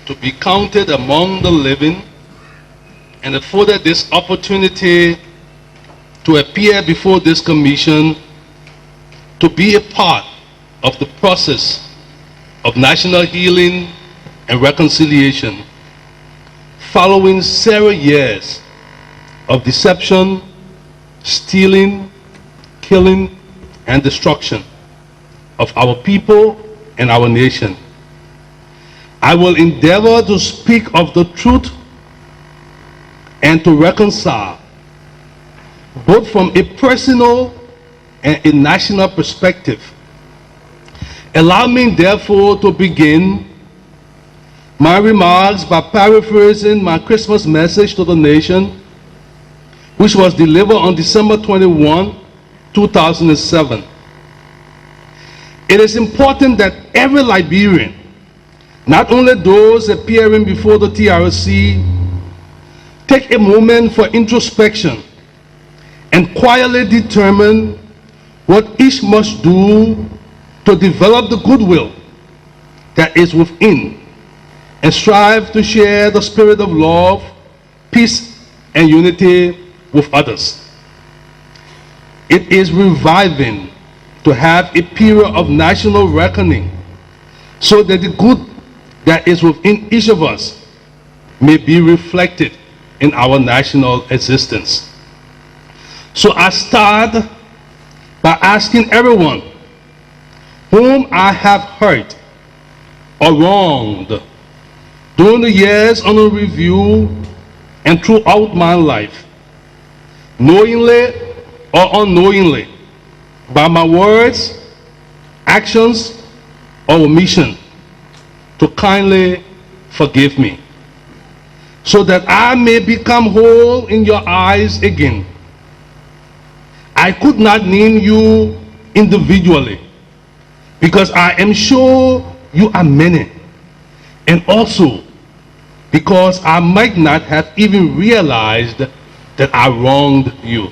to be counted among the living and afforded this opportunity to appear before this commission to be a part of the process of national healing and reconciliation following several years of deception, stealing, killing, and destruction of our people and our nation. I will endeavor to speak of the truth and to reconcile, both from a personal and a national perspective. Allow me, therefore, to begin my remarks by paraphrasing my Christmas message to the nation, which was delivered on December 21, 2007. It is important that every Liberian, not only those appearing before the TRC, take a moment for introspection and quietly determine what each must do to develop the goodwill that is within and strive to share the spirit of love, peace, and unity with others. It is reviving to have a period of national reckoning so that the good that is within each of us may be reflected in our national existence. So I start by asking everyone whom I have hurt or wronged during the years under review and throughout my life, knowingly or unknowingly, by my words, actions, or omission, to kindly forgive me, so that I may become whole in your eyes again. I could not name you individually, because I am sure you are many, and also because I might not have even realized that I wronged you.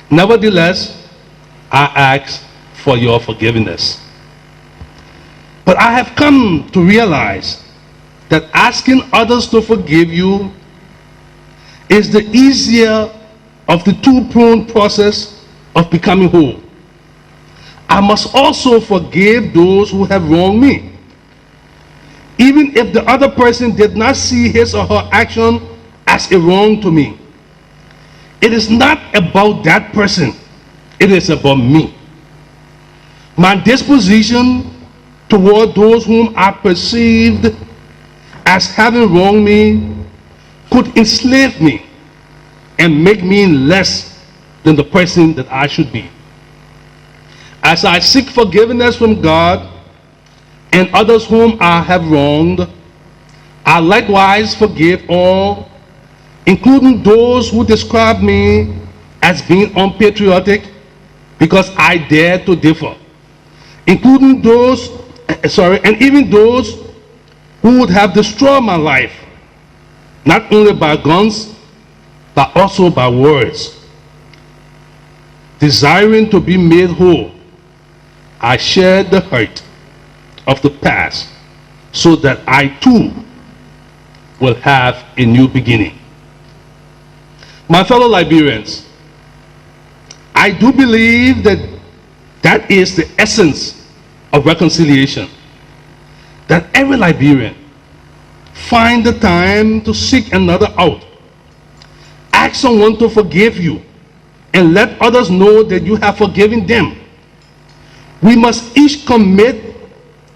Nevertheless, I ask for your forgiveness. But I have come to realize that asking others to forgive you is the easier of the two-pronged process of becoming whole. I must also forgive those who have wronged me, even if the other person did not see his or her action as a wrong to me. It is not about that person, it is about me. My disposition toward those whom I perceived as having wronged me could enslave me and make me less than the person that I should be. As I seek forgiveness from God and others whom I have wronged, I likewise forgive all, including those who describe me as being unpatriotic because I dare to differ, including those, and even those who would have destroyed my life, not only by guns, but also by words. Desiring to be made whole, I shared the hurt of the past so that I too will have a new beginning. My fellow Liberians, I do believe that that is the essence of reconciliation. That every Liberian find the time to seek another out. Ask someone to forgive you and let others know that you have forgiven them. We must each commit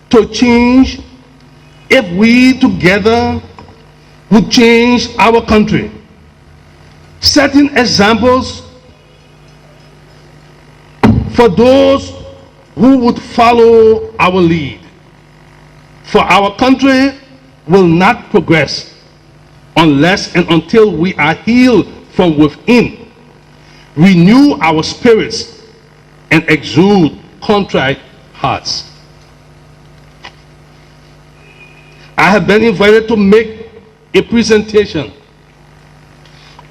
to change if we together would change our country. Setting examples for those who would follow our lead. For our country will not progress unless and until we are healed from within, renew our spirits, and exude contrite hearts. I have been invited to make a presentation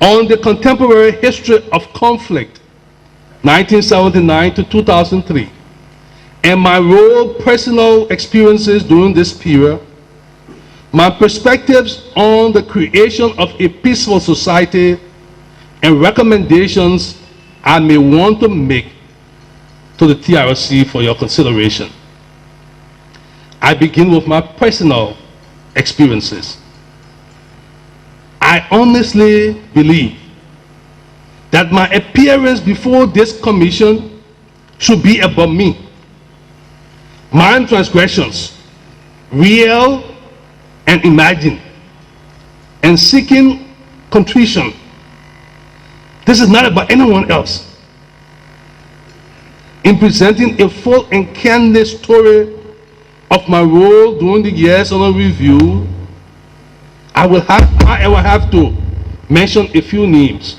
on the contemporary history of conflict, 1979 to 2003, and my personal experiences during this period, my perspectives on the creation of a peaceful society, and recommendations I may want to make to the TRC for your consideration. I begin with my personal experiences. I honestly believe that my appearance before this commission should be about me, my transgressions, real and imagined, and seeking contrition. This is not about anyone else. In presenting a full and candid story of my role during the years under review, I will have to mention a few names,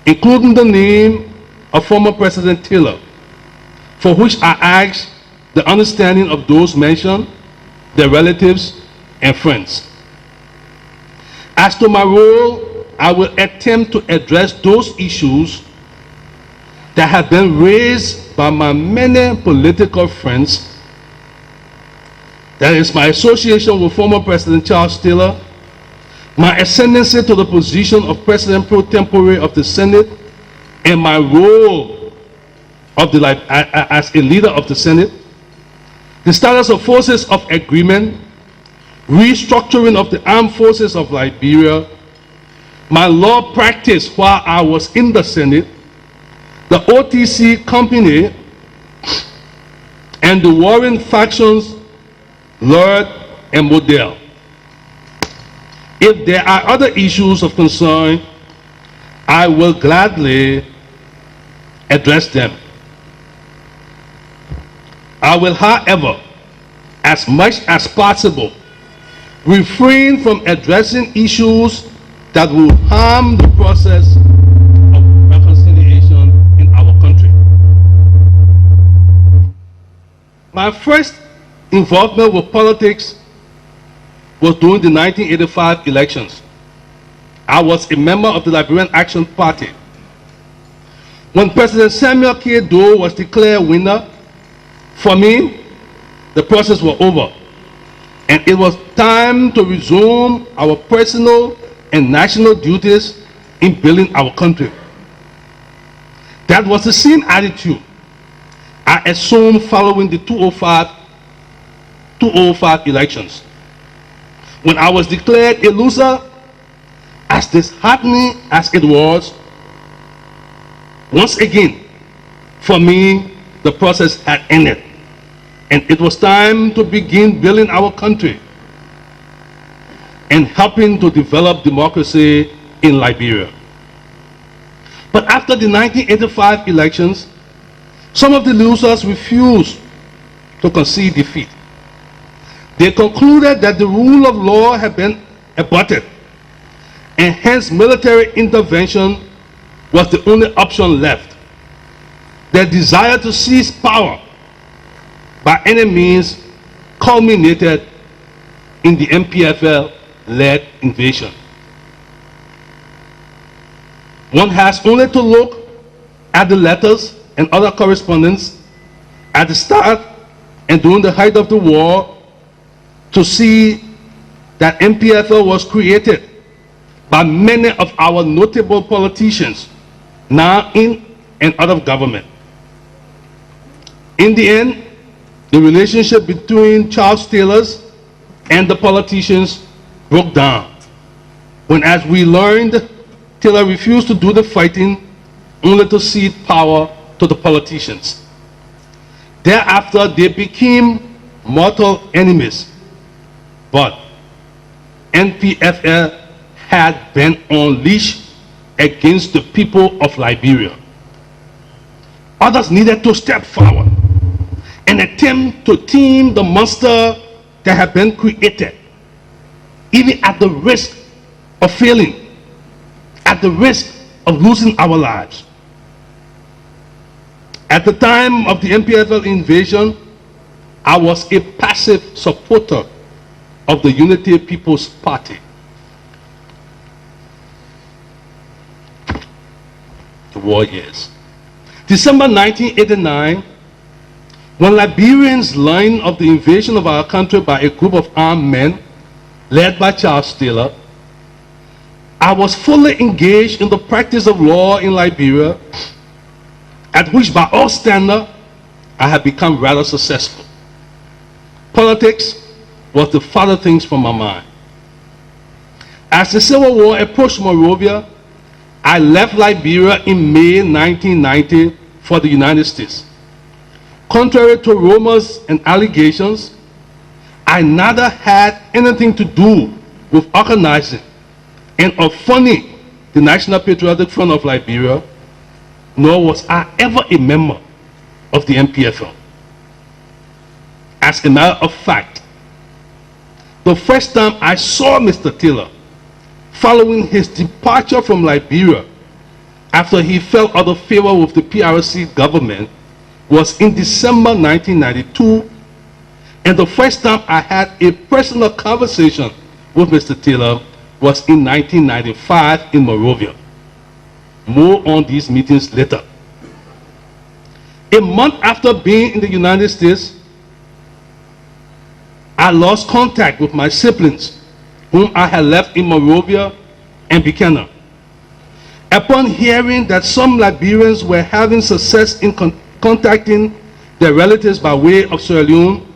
including the name of former President Taylor, for which I ask the understanding of those mentioned, their relatives, and friends. As to my role, I will attempt to address those issues that have been raised by my many political friends. That is my association with former President Charles Taylor, my ascendancy to the position of President pro tempore of the Senate, and my role as a leader of the Senate, the status of forces of agreement, restructuring of the armed forces of Liberia, my law practice while I was in the Senate, the OTC company, and the warring factions, Lord and Model. If there are other issues of concern, I will gladly address them. I will, however, as much as possible, refrain from addressing issues that will harm the process of reconciliation in our country. My first involvement with politics was during the 1985 elections. I was a member of the Liberian Action Party. When President Samuel K. Doe was declared winner, for me, the process was over, and it was time to resume our personal and national duties in building our country. That was the same attitude I assumed following the 2005 elections. When I was declared a loser, as disheartening as it was, once again, for me, the process had ended, and it was time to begin building our country and helping to develop democracy in Liberia. But after the 1985 elections, some of the losers refused to concede defeat. They concluded that the rule of law had been aborted, and hence military intervention was the only option left. Their desire to seize power by any means culminated in the MPFL-led invasion. One has only to look at the letters and other correspondence at the start and during the height of the war to see that MPFL was created by many of our notable politicians, now in and out of government. In the end, the relationship between Charles Taylor's and the politicians broke down, when, as we learned, Taylor refused to do the fighting, only to cede power to the politicians. Thereafter, they became mortal enemies. But NPFL had been unleashed against the people of Liberia. Others needed to step forward and attempt to tame the monster that had been created, even at the risk of failing, at the risk of losing our lives. At the time of the MPFL invasion, I was a passive supporter of the Unity People's Party. The war years. December 1989, when Liberians learned of the invasion of our country by a group of armed men led by Charles Taylor, I was fully engaged in the practice of law in Liberia, at which by all standards I had become rather successful. Politics was the further things from my mind. As the Civil War approached Monrovia, I left Liberia in May 1990 for the United States. Contrary to rumors and allegations, I neither had anything to do with organizing and or funding the National Patriotic Front of Liberia, nor was I ever a member of the NPFL. As a matter of fact, the first time I saw Mr. Taylor following his departure from Liberia after he fell out of favor with the PRC government was in December 1992, and the first time I had a personal conversation with Mr. Taylor was in 1995 in Monrovia. More on these meetings later. A month after being in the United States, I lost contact with my siblings, whom I had left in Monrovia and Buchanan. Upon hearing that some Liberians were having success in contacting their relatives by way of Sierra Leone,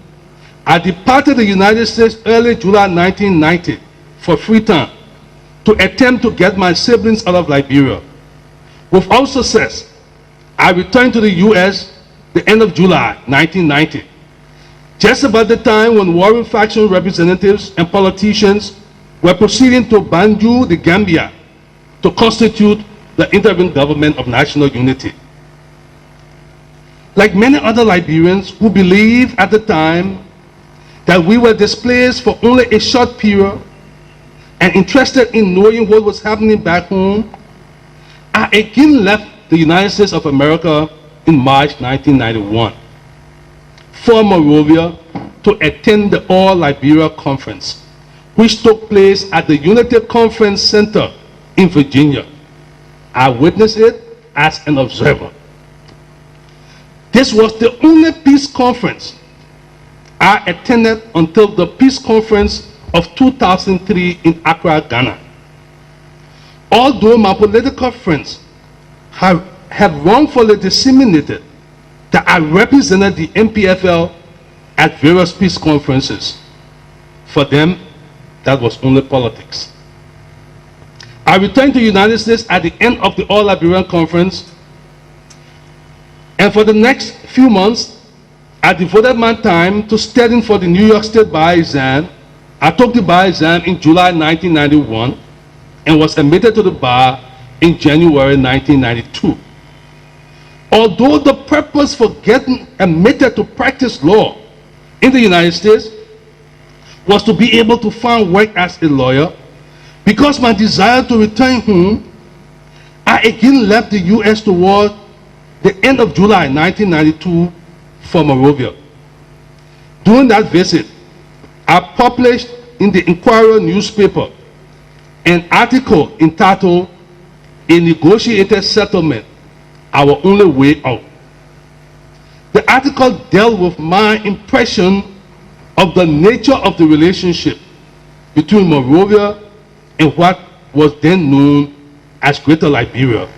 I departed the United States early July 1990 for Freetown to attempt to get my siblings out of Liberia. Without success, I returned to the US the end of July 1990, just about the time when warring faction representatives and politicians were proceeding to Banjul, the Gambia, to constitute the interim government of national unity. Like many other Liberians who believed at the time that we were displaced for only a short period and interested in knowing what was happening back home, I again left the United States of America in March 1991 for Monrovia to attend the All Liberia Conference, which took place at the Unity Conference Center in Virginia. I witnessed it as an observer. This was the only peace conference I attended until the Peace Conference of 2003 in Accra, Ghana. Although my political friends have wrongfully disseminated that I represented the NPFL at various peace conferences, for them, that was only politics. I returned to the United States at the end of the All Liberian Conference, and for the next few months, I devoted my time to studying for the New York State bar exam. I took the bar exam in July 1991 and was admitted to the bar in January 1992. Although the purpose for getting admitted to practice law in the United States was to be able to find work as a lawyer, because my desire to return home, I again left the US toward the end of July 1992 for Monrovia. During that visit, I published in the Inquirer newspaper an article entitled "A Negotiated Settlement, Our Only Way Out." The article dealt with my impression of the nature of the relationship between Monrovia and what was then known as Greater Liberia,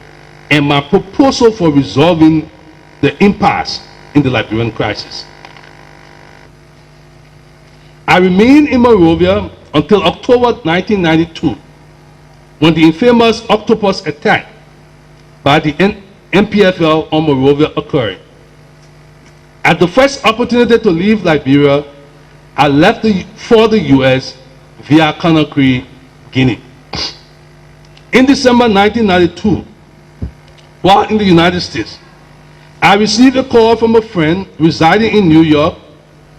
and my proposal for resolving the impasse in the Liberian crisis. I remained in Monrovia until October 1992, when the infamous octopus attack by the NPFL on Monrovia occurred. At the first opportunity to leave Liberia, I left for the US via Conakry, Guinea. In December 1992, while in the United States, I received a call from a friend residing in New York,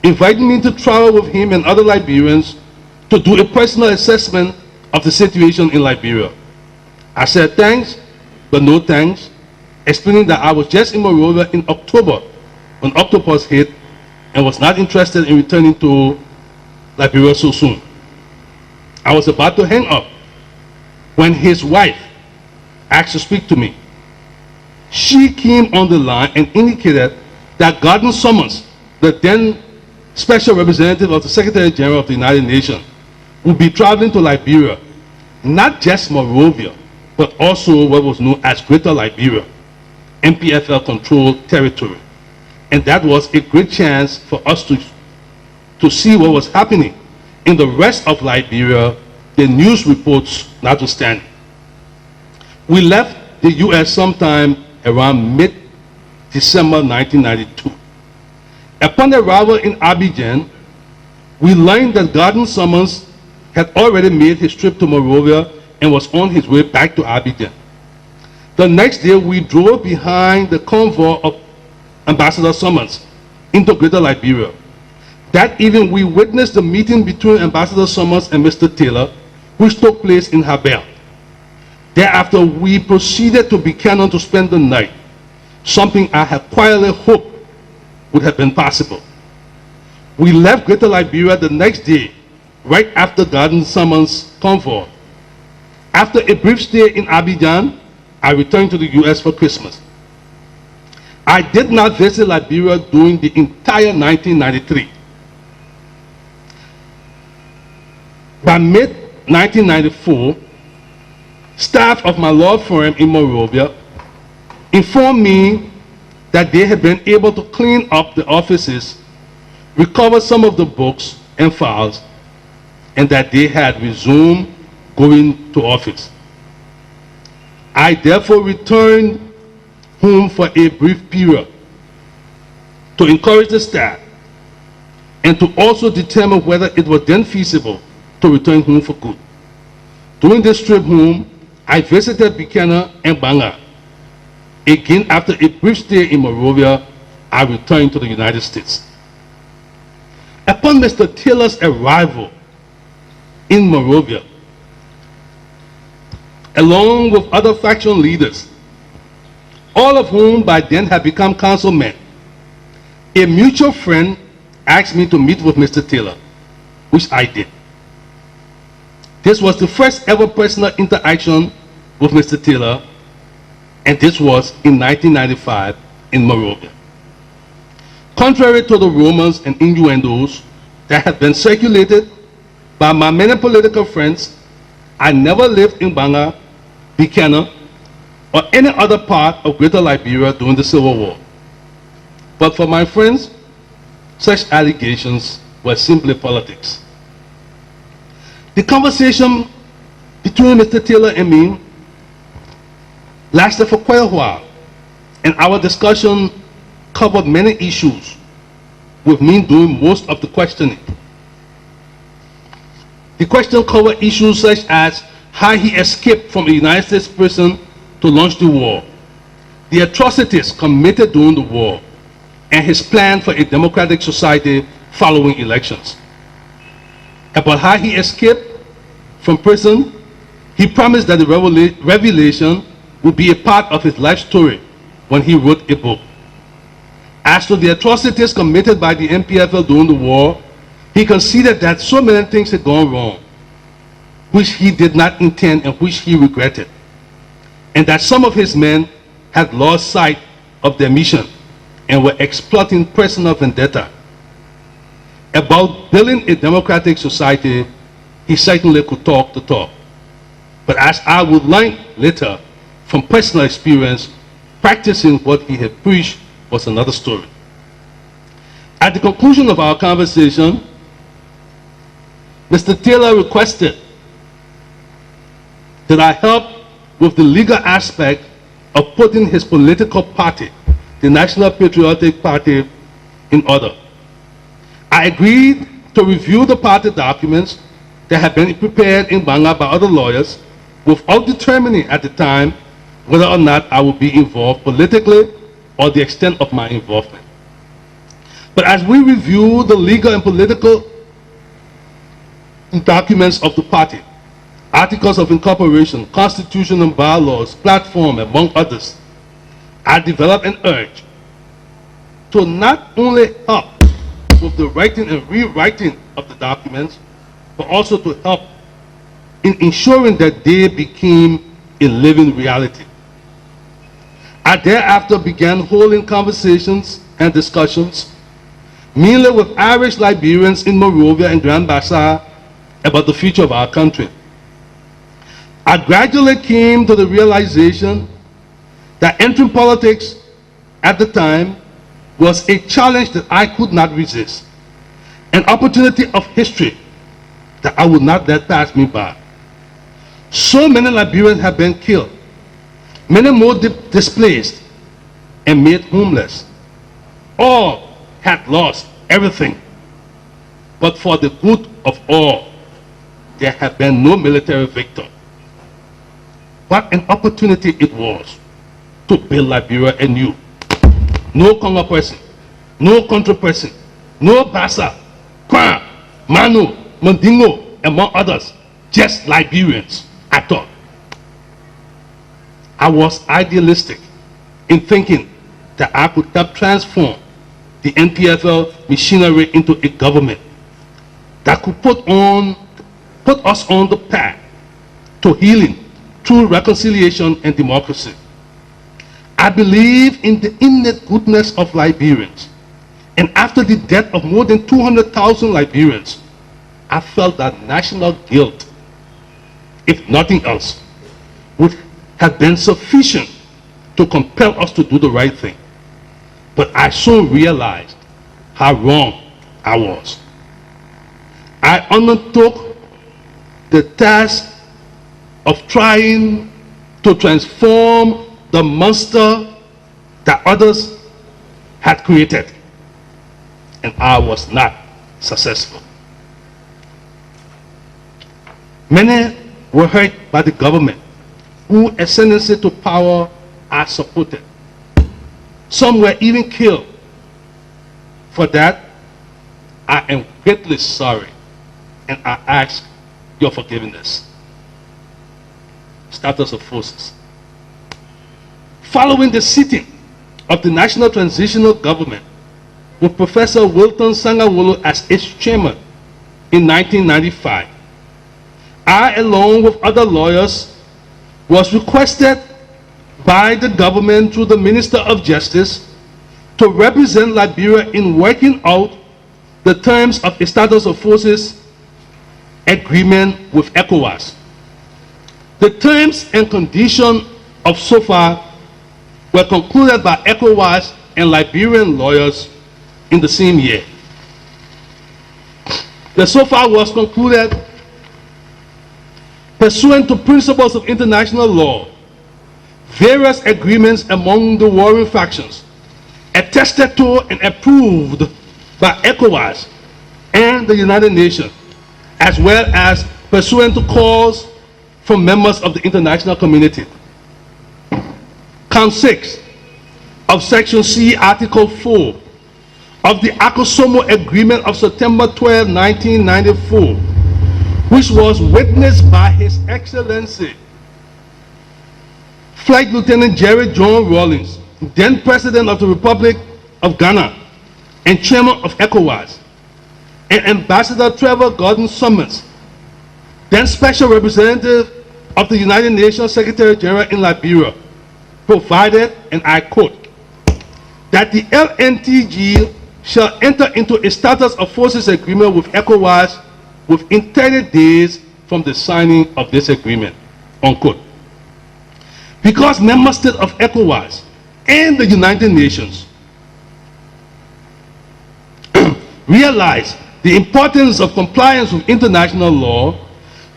inviting me to travel with him and other Liberians to do a personal assessment of the situation in Liberia. I said thanks, but no thanks, explaining that I was just in Monrovia in October when Octopus hit and was not interested in returning to Liberia so soon. I was about to hang up when his wife asked to speak to me. She came on the line and indicated that Gordon Summers, the then Special Representative of the Secretary General of the United Nations, would be traveling to Liberia, not just Monrovia, but also what was known as Greater Liberia, MPFL-controlled territory. And that was a great chance for us to see what was happening in the rest of Liberia, the news reports notwithstanding. We left the U.S. sometime around mid-December 1992. Upon arrival in Abidjan, we learned that Gordon Summers had already made his trip to Monrovia and was on his way back to Abidjan. The next day, we drove behind the convoy of Ambassador Summers into Greater Liberia. That evening, we witnessed the meeting between Ambassador Summers and Mr. Taylor, which took place in Habel. Thereafter, we proceeded to Buchanan to spend the night, something I had quietly hoped would have been possible. We left Greater Liberia the next day, right after Gordon Summers' convoy. After a brief stay in Abidjan, I returned to the U.S. for Christmas. I did not visit Liberia during the entire 1993. By mid-1994, staff of my law firm in Monrovia informed me that they had been able to clean up the offices, recover some of the books and files, and that they had resumed going to office. I therefore returned home for a brief period to encourage the staff and to also determine whether it was then feasible to return home for good. During this trip home, I visited Buchanan and Banga. Again, after a brief stay in Monrovia, I returned to the United States. Upon Mr. Taylor's arrival in Monrovia, along with other faction leaders, all of whom by then had become councilmen, a mutual friend asked me to meet with Mr. Taylor, which I did. This was the first ever personal interaction with Mr. Taylor, and this was in 1995 in Monrovia. Contrary to the rumors and innuendos that had been circulated by my many political friends, I never lived in Banga, Buchanan, or any other part of Greater Liberia during the Civil War. But for my friends, such allegations were simply politics. The conversation between Mr. Taylor and me lasted for quite a while, and our discussion covered many issues, with me doing most of the questioning. The question covered issues such as how he escaped from a United States prison to launch the war, the atrocities committed during the war, and his plan for a democratic society following elections. About how he escaped from prison, he promised that the revelation would be a part of his life story when he wrote a book. As to the atrocities committed by the MPFL during the war, he conceded that so many things had gone wrong, which he did not intend and which he regretted, and that some of his men had lost sight of their mission and were exploiting personal vendetta. About building a democratic society, he certainly could talk the talk. But as I would learn later from personal experience, practicing what he had preached was another story. At the conclusion of our conversation, Mr. Taylor requested that I help with the legal aspect of putting his political party, the National Patriotic Party, in order. I agreed to review the party documents that had been prepared in Banga by other lawyers without determining at the time whether or not I would be involved politically or the extent of my involvement. But as we review the legal and political documents of the party, articles of incorporation, constitution and bylaws, platform, among others, I developed an urge to not only help with the writing and rewriting of the documents, but also to help in ensuring that they became a living reality. I thereafter began holding conversations and discussions, mainly with Irish Liberians in Monrovia and Grand Bassam, about the future of our country. I gradually came to the realization that entering politics at the time was a challenge that I could not resist, an opportunity of history that I would not let pass me by. So many Liberians have been killed, many more displaced and made homeless. All had lost everything, but for the good of all, there have been no military victor. What an opportunity it was to build Liberia anew. No Congo person, no country person, no Bassa, Kwan, Manu, Mandingo, among others, just Liberians, I thought. I was idealistic in thinking that I could help transform the NPFL machinery into a government that could put us on the path to healing through reconciliation and democracy. I believe in the innate goodness of Liberians, and after the death of more than 200,000 Liberians, I felt that national guilt, if nothing else, would have been sufficient to compel us to do the right thing. But I soon realized how wrong I was. I undertook the task of trying to transform the monster that others had created, and I was not successful. Many were hurt by the government, whose ascendancy to power I supported. Some were even killed. For that, I am greatly sorry, and I ask your forgiveness. Status of forces. Following the sitting of the National Transitional Government with Professor Wilton Sangawolo as its chairman in 1995, I, along with other lawyers, was requested by the government through the Minister of Justice to represent Liberia in working out the terms of a status of forces agreement with ECOWAS. The terms and conditions of SOFA were concluded by ECOWAS and Liberian lawyers in the same year. The SOFA was concluded pursuant to principles of international law. Various agreements among the warring factions, attested to and approved by ECOWAS and the United Nations, as well as pursuant to calls from members of the international community. Count 6 of Section C, Article 4 of the Akosombo Agreement of September 12, 1994, which was witnessed by His Excellency Flight Lieutenant Jerry John Rawlings, then President of the Republic of Ghana and Chairman of ECOWAS, and Ambassador Trevor Gordon Summers, then Special Representative of the United Nations Secretary General in Liberia, provided, and I quote, that the LNTG shall enter into a status of forces agreement with ECOWAS within 30 days from the signing of this agreement, unquote. Because member states of ECOWAS and the United Nations realize the importance of compliance with international law,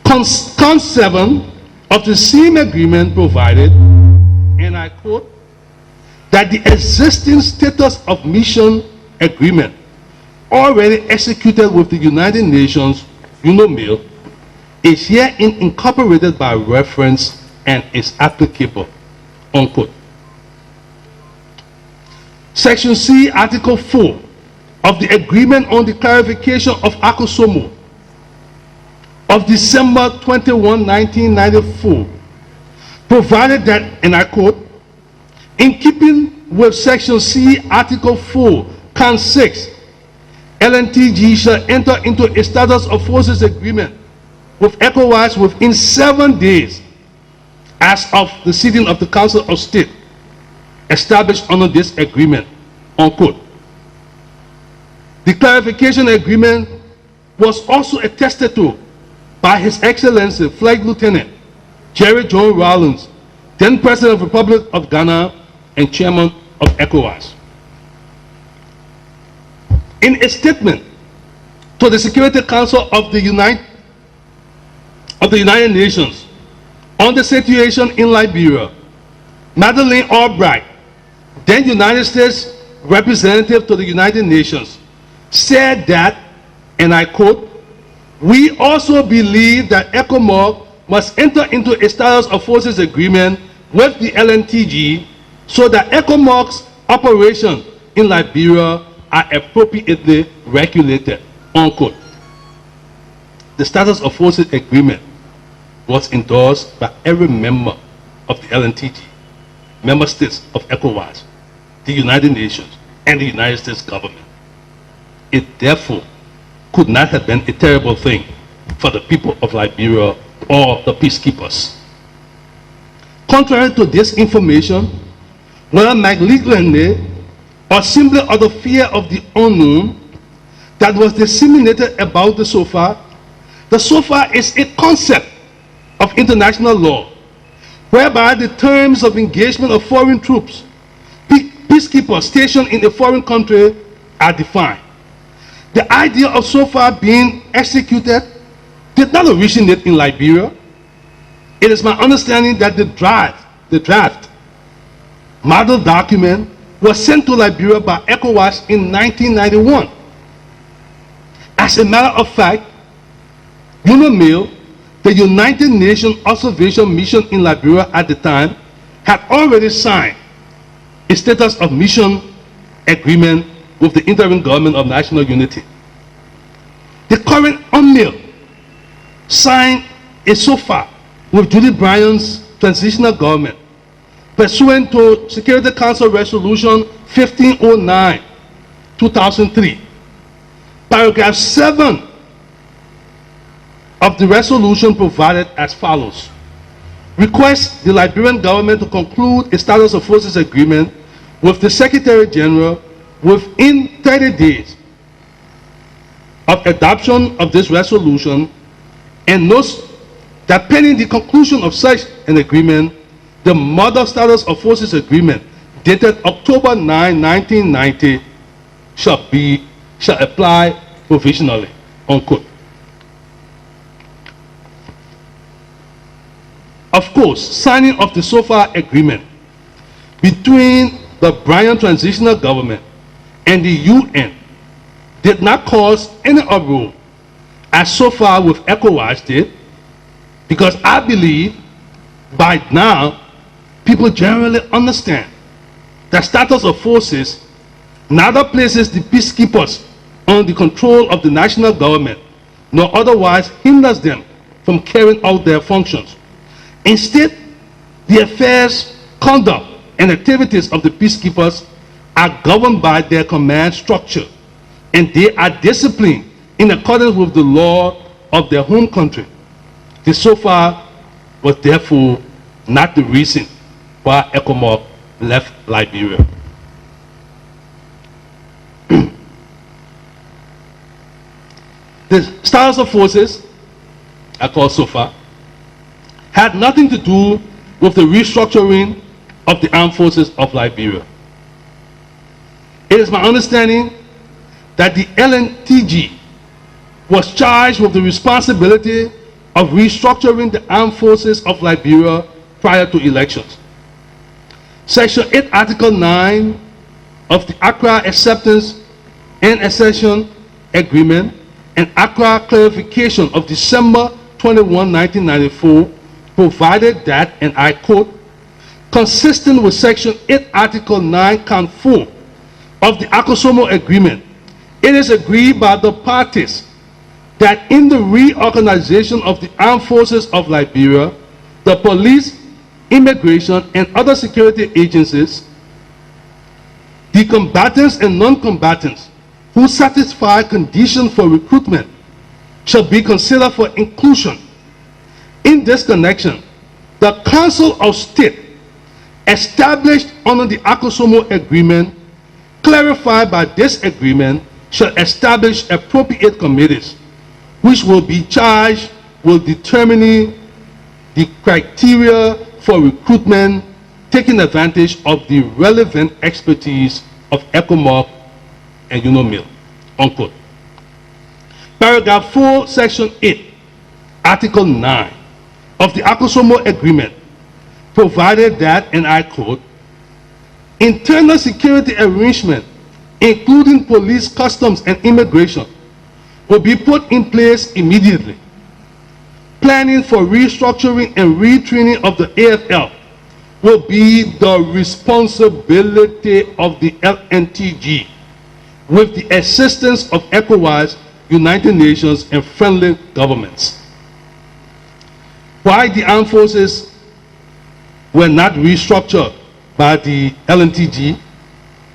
Count 7 of the same agreement provided, and I quote, that the existing status of mission agreement already executed with the United Nations, UNOMIL, is herein incorporated by reference and is applicable, unquote. Section C, Article 4 of the Agreement on the Clarification of Akosombo of December 21, 1994, provided that, and I quote, in keeping with Section C, Article 4, Count 6, LNTG shall enter into a status of forces agreement with ECOWAS within 7 days as of the sitting of the Council of State established under this agreement, unquote. The clarification agreement was also attested to by His Excellency Flag Lieutenant Jerry John Rawlings, then President of the Republic of Ghana and Chairman of ECOWAS. In a statement to the Security Council of the United Nations on the situation in Liberia, Madeleine Albright, then United States representative to the United Nations, said that, and I quote, "We also believe that ECOMOG must enter into a status of forces agreement with the LNTG so that ECOMOG's operations in Liberia are appropriately regulated," unquote. The status of forces agreement was endorsed by every member of the LNTG, member states of ECOWAS, the United Nations, and the United States government. It therefore could not have been a terrible thing for the people of Liberia or the peacekeepers. Contrary to this information, whether malignantly or simply out of fear of the unknown that was disseminated about the SOFA is a concept of international law whereby the terms of engagement of foreign troops, peacekeepers stationed in a foreign country, are defined. The idea of SOFA being executed did not originate in Liberia. It is my understanding that the draft model document was sent to Liberia by ECOWAS in 1991. As a matter of fact, UNAMIL, the United Nations Observation Mission in Liberia at the time, had already signed a status of mission agreement with the interim government of national unity. The current UNMIL signed a SOFA with Judy Bryan's transitional government pursuant to Security Council Resolution 1509, 2003. Paragraph 7 of the resolution provided as follows: request the Liberian government to conclude a status of forces agreement with the Secretary General within 30 days of adoption of this resolution, and notes that pending the conclusion of such an agreement, the model status of forces agreement dated October 9, 1990 shall apply provisionally, unquote. Of course, signing of the SOFA agreement between the Bryan transitional government and the UN did not cause any uproar, as SOFA with ECOWAS did, because I believe by now people generally understand that status of forces neither places the peacekeepers under the control of the national government nor otherwise hinders them from carrying out their functions. Instead, the affairs, conduct, and activities of the peacekeepers are governed by their command structure, and they are disciplined in accordance with the law of their home country. The SOFA was therefore not the reason why ECOMOG left Liberia. The status of forces, I call SOFA, had nothing to do with the restructuring of the armed forces of Liberia. It is my understanding that the LNTG was charged with the responsibility of restructuring the armed forces of Liberia prior to elections. Section 8, Article 9 of the Accra Acceptance and Accession Agreement and Accra Clarification of December 21, 1994 provided that, and I quote, consistent with Section 8, Article 9, Count 4 of the Akosombo Agreement, it is agreed by the parties that in the reorganization of the armed forces of Liberia, the police, immigration, and other security agencies, the combatants and non-combatants who satisfy conditions for recruitment shall be considered for inclusion. In this connection, the Council of State, established under the Akosombo Agreement, clarified by this agreement, shall establish appropriate committees which will be charged will determine the criteria for recruitment, taking advantage of the relevant expertise of ECOMOG and UNOMIL, unquote. Paragraph 4, Section 8, Article 9 of the ACOSOMO Agreement provided that, and I quote, internal security arrangement, including police, customs, and immigration, will be put in place immediately. Planning for restructuring and retraining of the AFL will be the responsibility of the LNTG, with the assistance of ECOWAS, United Nations, and friendly governments. Why the armed forces were not restructured by the LNTG,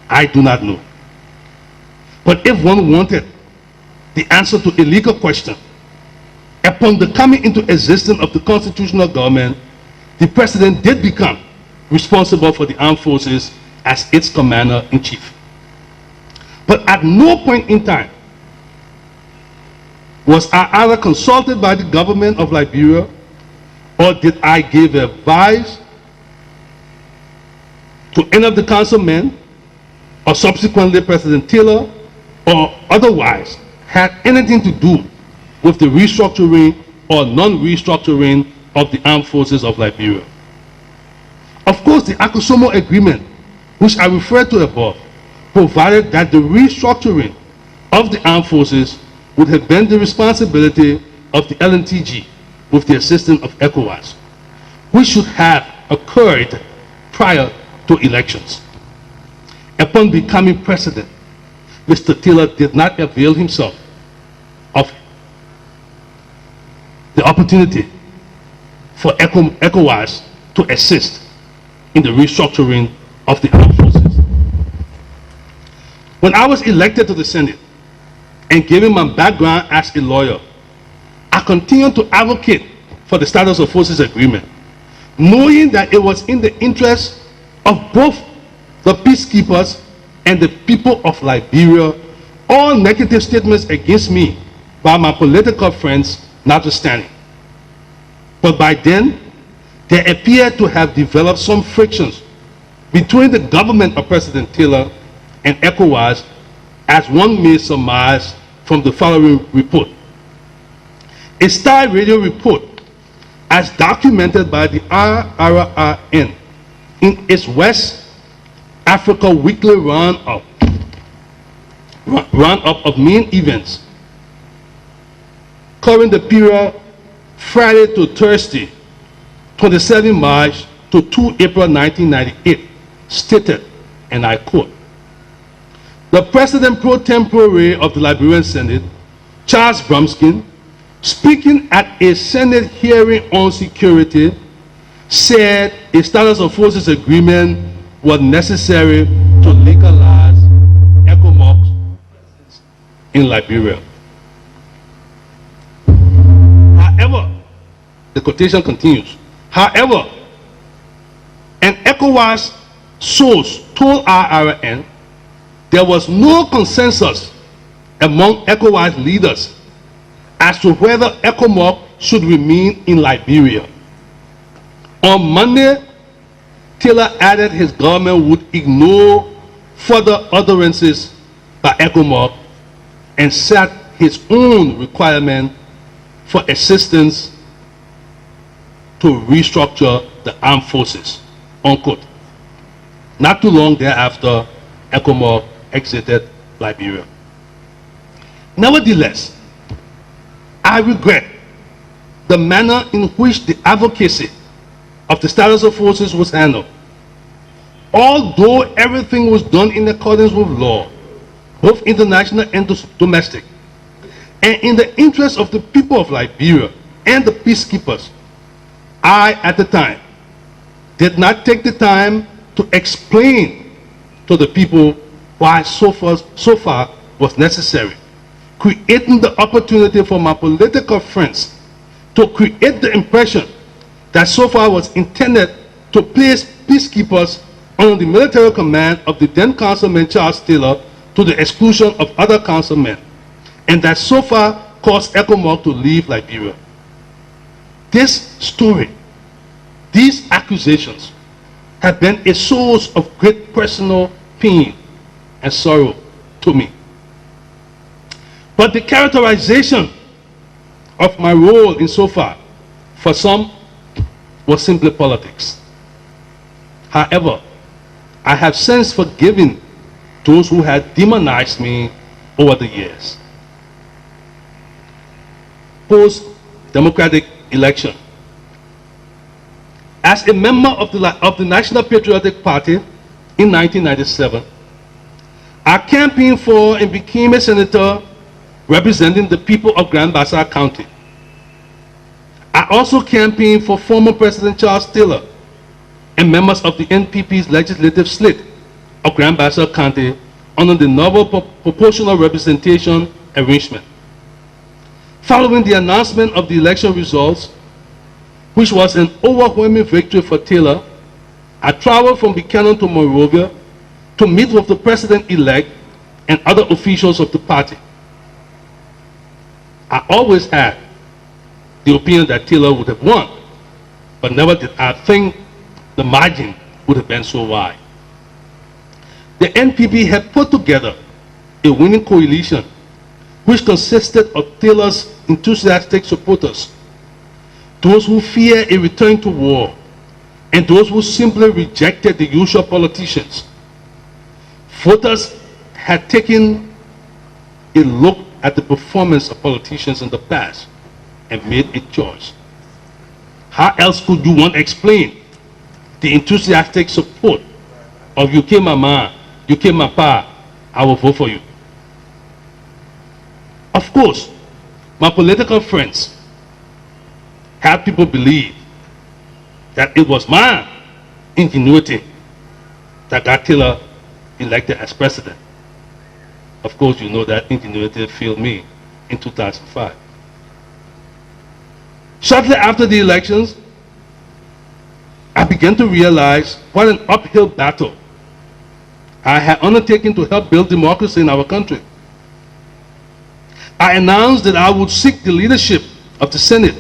I do not know. But if one wanted the answer to a legal question, upon the coming into existence of the constitutional government, the president did become responsible for the armed forces as its commander-in-chief. But at no point in time was I either consulted by the government of Liberia, or did I give advice to any of the councilmen, or subsequently President Taylor, or otherwise had anything to do with the restructuring or non-restructuring of the armed forces of Liberia. Of course, the ACOSOMO Agreement, which I referred to above, provided that the restructuring of the armed forces would have been the responsibility of the LNTG with the assistance of ECOWAS, which should have occurred prior to elections. Upon becoming president, Mr. Taylor did not avail himself of the opportunity for ECOWAS to assist in the restructuring of the armed forces. When I was elected to the Senate, and given my background as a lawyer, I continued to advocate for the Status of Forces Agreement, knowing that it was in the interest of both the peacekeepers and the people of Liberia, all negative statements against me by my political friends notwithstanding. But by then, there appeared to have developed some frictions between the government of President Taylor and ECOWAS, as one may surmise from the following report. A Star Radio report, as documented by the RRRN in its West Africa weekly roundup of main events covering the period Friday to Thursday, 27 March to 2 April 1998, stated, and I quote, the President pro tempore of the Liberian Senate, Charles Brumskine, speaking at a Senate hearing on security, said a Status of Forces Agreement was necessary to legalize ECOMOG's in Liberia. However, the quotation continues, however, an ECOWAS source told RRN there was no consensus among ECOWAS leaders as to whether ECOMOG should remain in Liberia. On Monday, Taylor added his government would ignore further utterances by ECOMOG and set his own requirement for assistance to restructure the armed forces, unquote. Not too long thereafter, ECOMOG exited Liberia. Nevertheless, I regret the manner in which the advocacy of the Status of Forces was handled. Although everything was done in accordance with law, both international and domestic, and in the interest of the people of Liberia and the peacekeepers, I, at the time, did not take the time to explain to the people why so far was necessary, creating the opportunity for my political friends to create the impression that so far was intended to place peacekeepers under the military command of the then Councilman Charles Taylor to the exclusion of other councilmen, and that so far caused ECOMOG to leave Liberia. This story, these accusations, have been a source of great personal pain and sorrow to me. But the characterization of my role insofar, for some, was simply politics. However, I have since forgiven those who had demonized me over the years. Post-democratic election. As a member of the National Patriotic Party in 1997, I campaigned for and became a senator representing the people of Grand Bassa County. I also campaigned for former President Charles Taylor and members of the NPP's legislative slate of Grand Bassa County under the novel proportional representation arrangement. Following the announcement of the election results, which was an overwhelming victory for Taylor, I traveled from Buchanan to Monrovia to meet with the president-elect and other officials of the party. I always had the opinion that Taylor would have won, but never did I think the margin would have been so wide. The NPP had put together a winning coalition which consisted of Taylor's enthusiastic supporters, those who fear a return to war, and those who simply rejected the usual politicians. Voters had taken a look at the performance of politicians in the past and made a choice. How else could you want to explain the enthusiastic support of UK Mama, UK Mapa, I will vote for you? Of course, my political friends had people believe that it was my ingenuity that got Taylor elected as president. Of course, you know that ingenuity failed me in 2005. Shortly after the elections, I began to realize what an uphill battle I had undertaken to help build democracy in our country. I announced that I would seek the leadership of the Senate,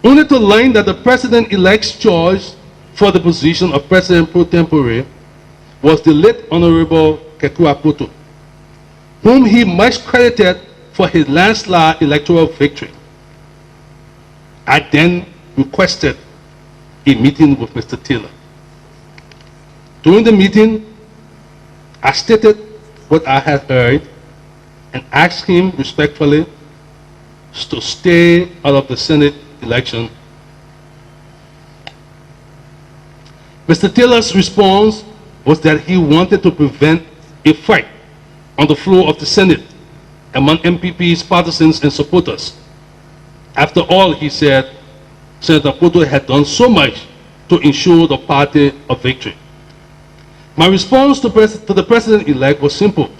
only to learn that the president-elect's choice for the position of President pro tempore was the late Honorable Kekua Poto, whom he much credited for his landslide electoral victory. I then requested a meeting with Mr. Taylor. During the meeting, I stated what I had heard and asked him respectfully to stay out of the Senate election. Mr. Taylor's response was that he wanted to prevent a fight on the floor of the Senate among MPP's partisans and supporters. After all, he said, Senator Poto had done so much to ensure the party a victory. My response to the president-elect was simple.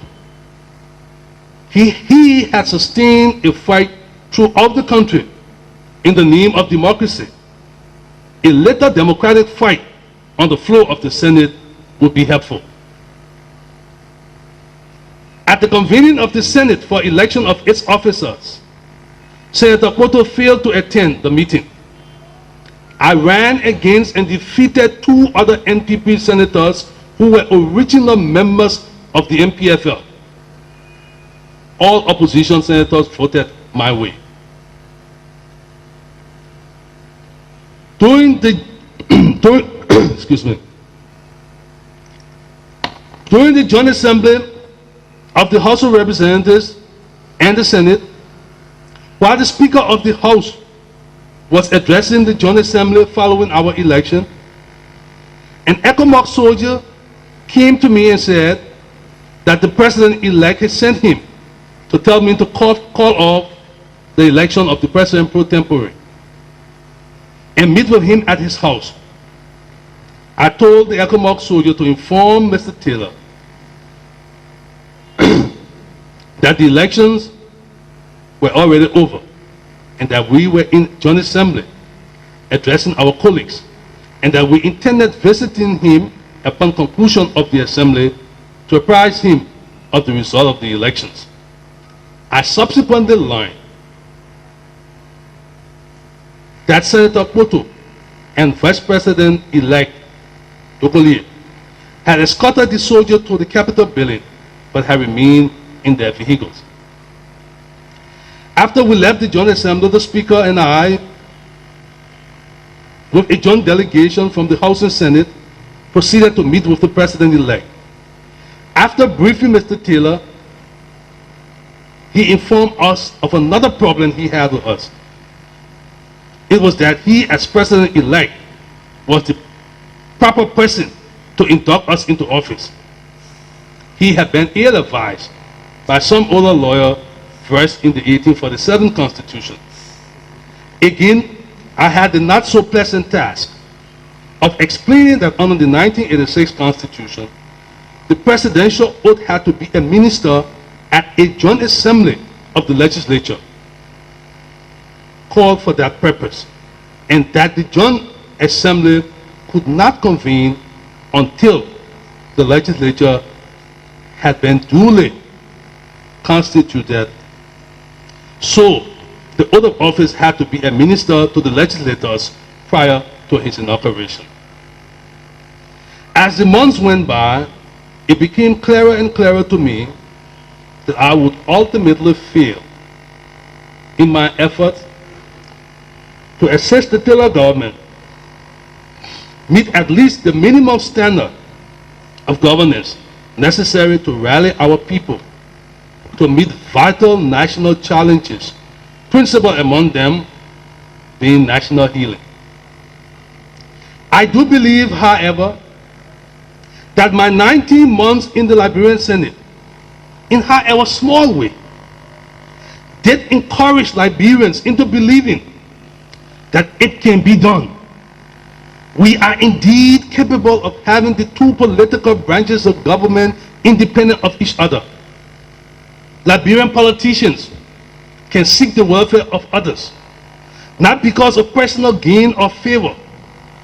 He had sustained a fight throughout the country in the name of democracy. A later democratic fight on the floor of the Senate would be helpful. At the convening of the Senate for election of its officers, Senator Poto failed to attend the meeting. I ran against and defeated two other NPP senators who were original members of the MPFL. All opposition senators voted my way. During the Joint Assembly of the House of Representatives and the Senate, while the Speaker of the House was addressing the Joint Assembly following our election, an ECOMOG soldier came to me and said that the president-elect had sent him to tell me to call off the election of the president pro tempore and meet with him at his house. I told the ECOMOG soldier to inform Mr. Taylor that the elections were already over and that we were in Joint Assembly addressing our colleagues and that we intended visiting him upon conclusion of the Assembly to apprise him of the result of the elections. I subsequently learned that Senator Poto and Vice President-elect Dokoli had escorted the soldiers to the Capitol building, but had remained in their vehicles. After we left the Joint Assembly, the Speaker and I, with a joint delegation from the House and Senate, proceeded to meet with the President-elect. After briefing Mr. Taylor, he informed us of another problem he had with us. It was that he, as President-elect, was the proper person to induct us into office. He had been ill-advised by some older lawyer versed in the 1847 Constitution. Again, I had the not-so-pleasant task of explaining that under the 1986 Constitution, the presidential oath had to be administered at a joint assembly of the legislature called for that purpose, and that the joint assembly could not convene until the legislature had been duly constituted. So the oath of office had to be administered to the legislators prior to his inauguration. As the months went by, it became clearer and clearer to me that I would ultimately fail in my efforts to assist the Taylor government meet at least the minimum standard of governance necessary to rally our people to meet vital national challenges, principal among them being national healing. I do believe, however, that my 19 months in the Liberian Senate, in however small way, did encourage Liberians into believing that it can be done. We are indeed capable of having the two political branches of government independent of each other. Liberian politicians can seek the welfare of others, not because of personal gain or favor,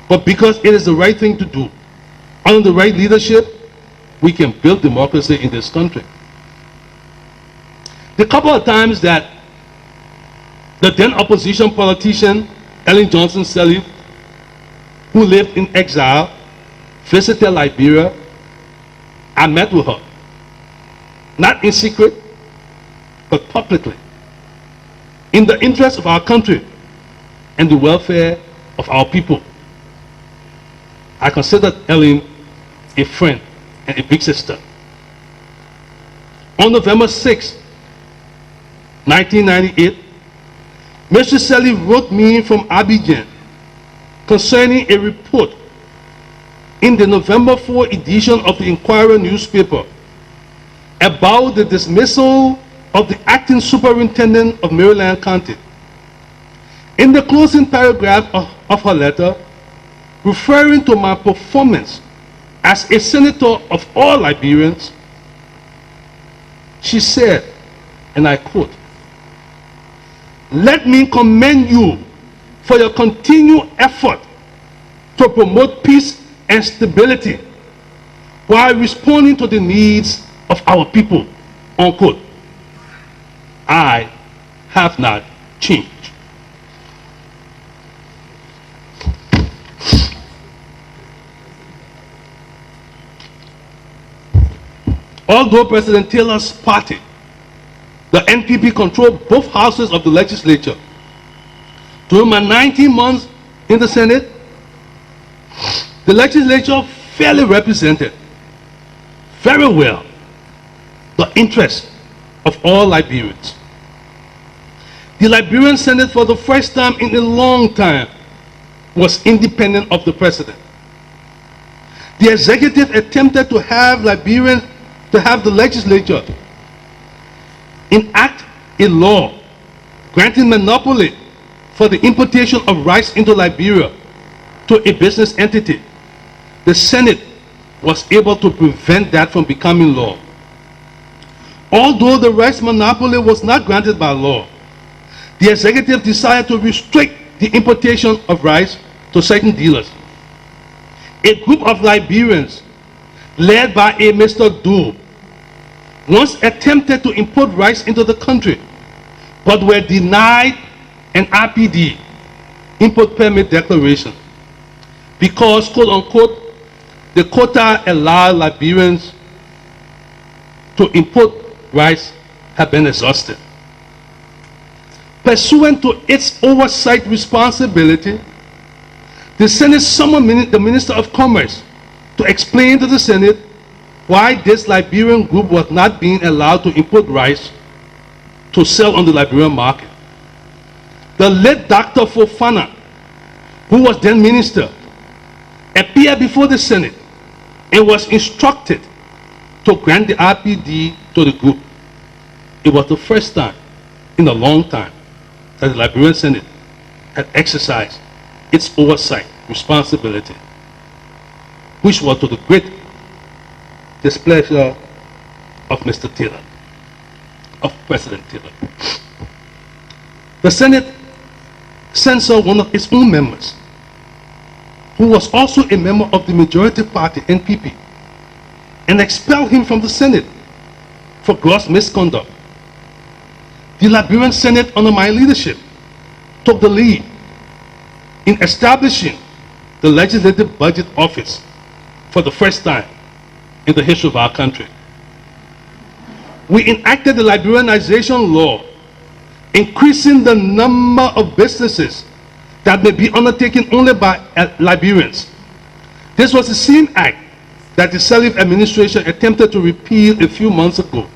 but because it is the right thing to do. Under the right leadership, we can build democracy in this country. The couple of times that the then opposition politician, Ellen Johnson-Sirleaf, who lived in exile, visited Liberia, I met with her. Not in secret, but publicly. In the interest of our country and the welfare of our people. I considered Ellen a friend and a big sister. On November 6, 1998, Mr. Sirleaf wrote me from Abidjan concerning a report in the November 4 edition of the Inquirer newspaper about the dismissal of the acting superintendent of Maryland County. In the closing paragraph of her letter, referring to my performance as a senator of all Liberians, she said, and I quote, "Let me commend you for your continued effort to promote peace and stability while responding to the needs of our people," unquote. I have not changed. Although President Taylor's party, the NPP, controlled both houses of the legislature, during my 19 months in the Senate, the legislature fairly represented very well the interests of all Liberians. The Liberian Senate, for the first time in a long time, was independent of the president. The executive attempted to have the legislature enact a law granting monopoly for the importation of rice into Liberia to a business entity. The Senate was able to prevent that from becoming law. Although the rice monopoly was not granted by law, the executive decided to restrict the importation of rice to certain dealers. A group of Liberians, led by a Mr. Doe, once attempted to import rice into the country, but were denied an RPD import permit declaration because, quote unquote, the quota allowed Liberians to import rice had been exhausted. Pursuant to its oversight responsibility, the Senate summoned the Minister of Commerce to explain to the Senate why this Liberian group was not being allowed to import rice to sell on the Liberian market. The late Dr. Fofana, who was then minister, appeared before the Senate and was instructed to grant the RPD to the group. It was the first time in a long time that the Liberian Senate had exercised its oversight responsibility, which was to the great displeasure of Mr. Taylor, of President Taylor. The Senate censored one of its own members, who was also a member of the majority party, NPP, and expelled him from the Senate for gross misconduct. The Liberian Senate, under my leadership, took the lead in establishing the Legislative Budget Office for the first time in the history of our country. We enacted the Liberianization law, increasing the number of businesses that may be undertaken only by Liberians. This was the same act that the Sirleaf administration attempted to repeal a few months ago.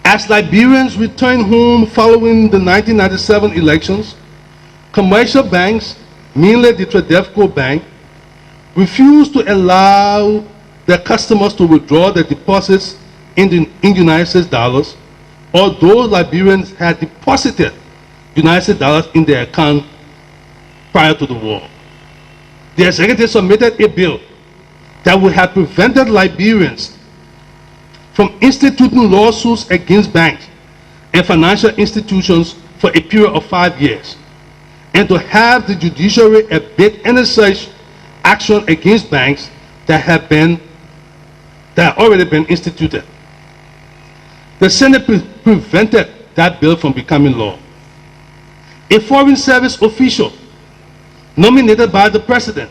As Liberians returned home following the 1997 elections, commercial banks, mainly the Tradefco Bank, refused to allow their customers to withdraw their deposits in United States dollars, although Liberians had deposited United States dollars in their account prior to the war. The executive submitted a bill that would have prevented Liberians from instituting lawsuits against banks and financial institutions for a period of 5 years, and to have the judiciary abate any such action against banks that had already been instituted. The Senate prevented that bill from becoming law. A Foreign Service official nominated by the President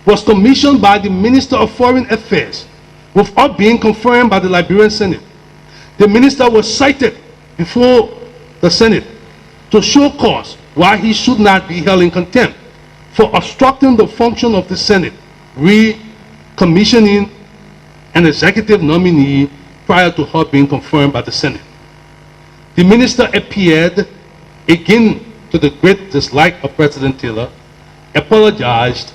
was commissioned by the Minister of Foreign Affairs without being confirmed by the Liberian Senate. The minister was cited before the Senate to show cause why he should not be held in contempt for obstructing the function of the Senate, recommissioning an executive nominee prior to her being confirmed by the Senate. The minister appeared, again to the great dislike of President Taylor, apologized,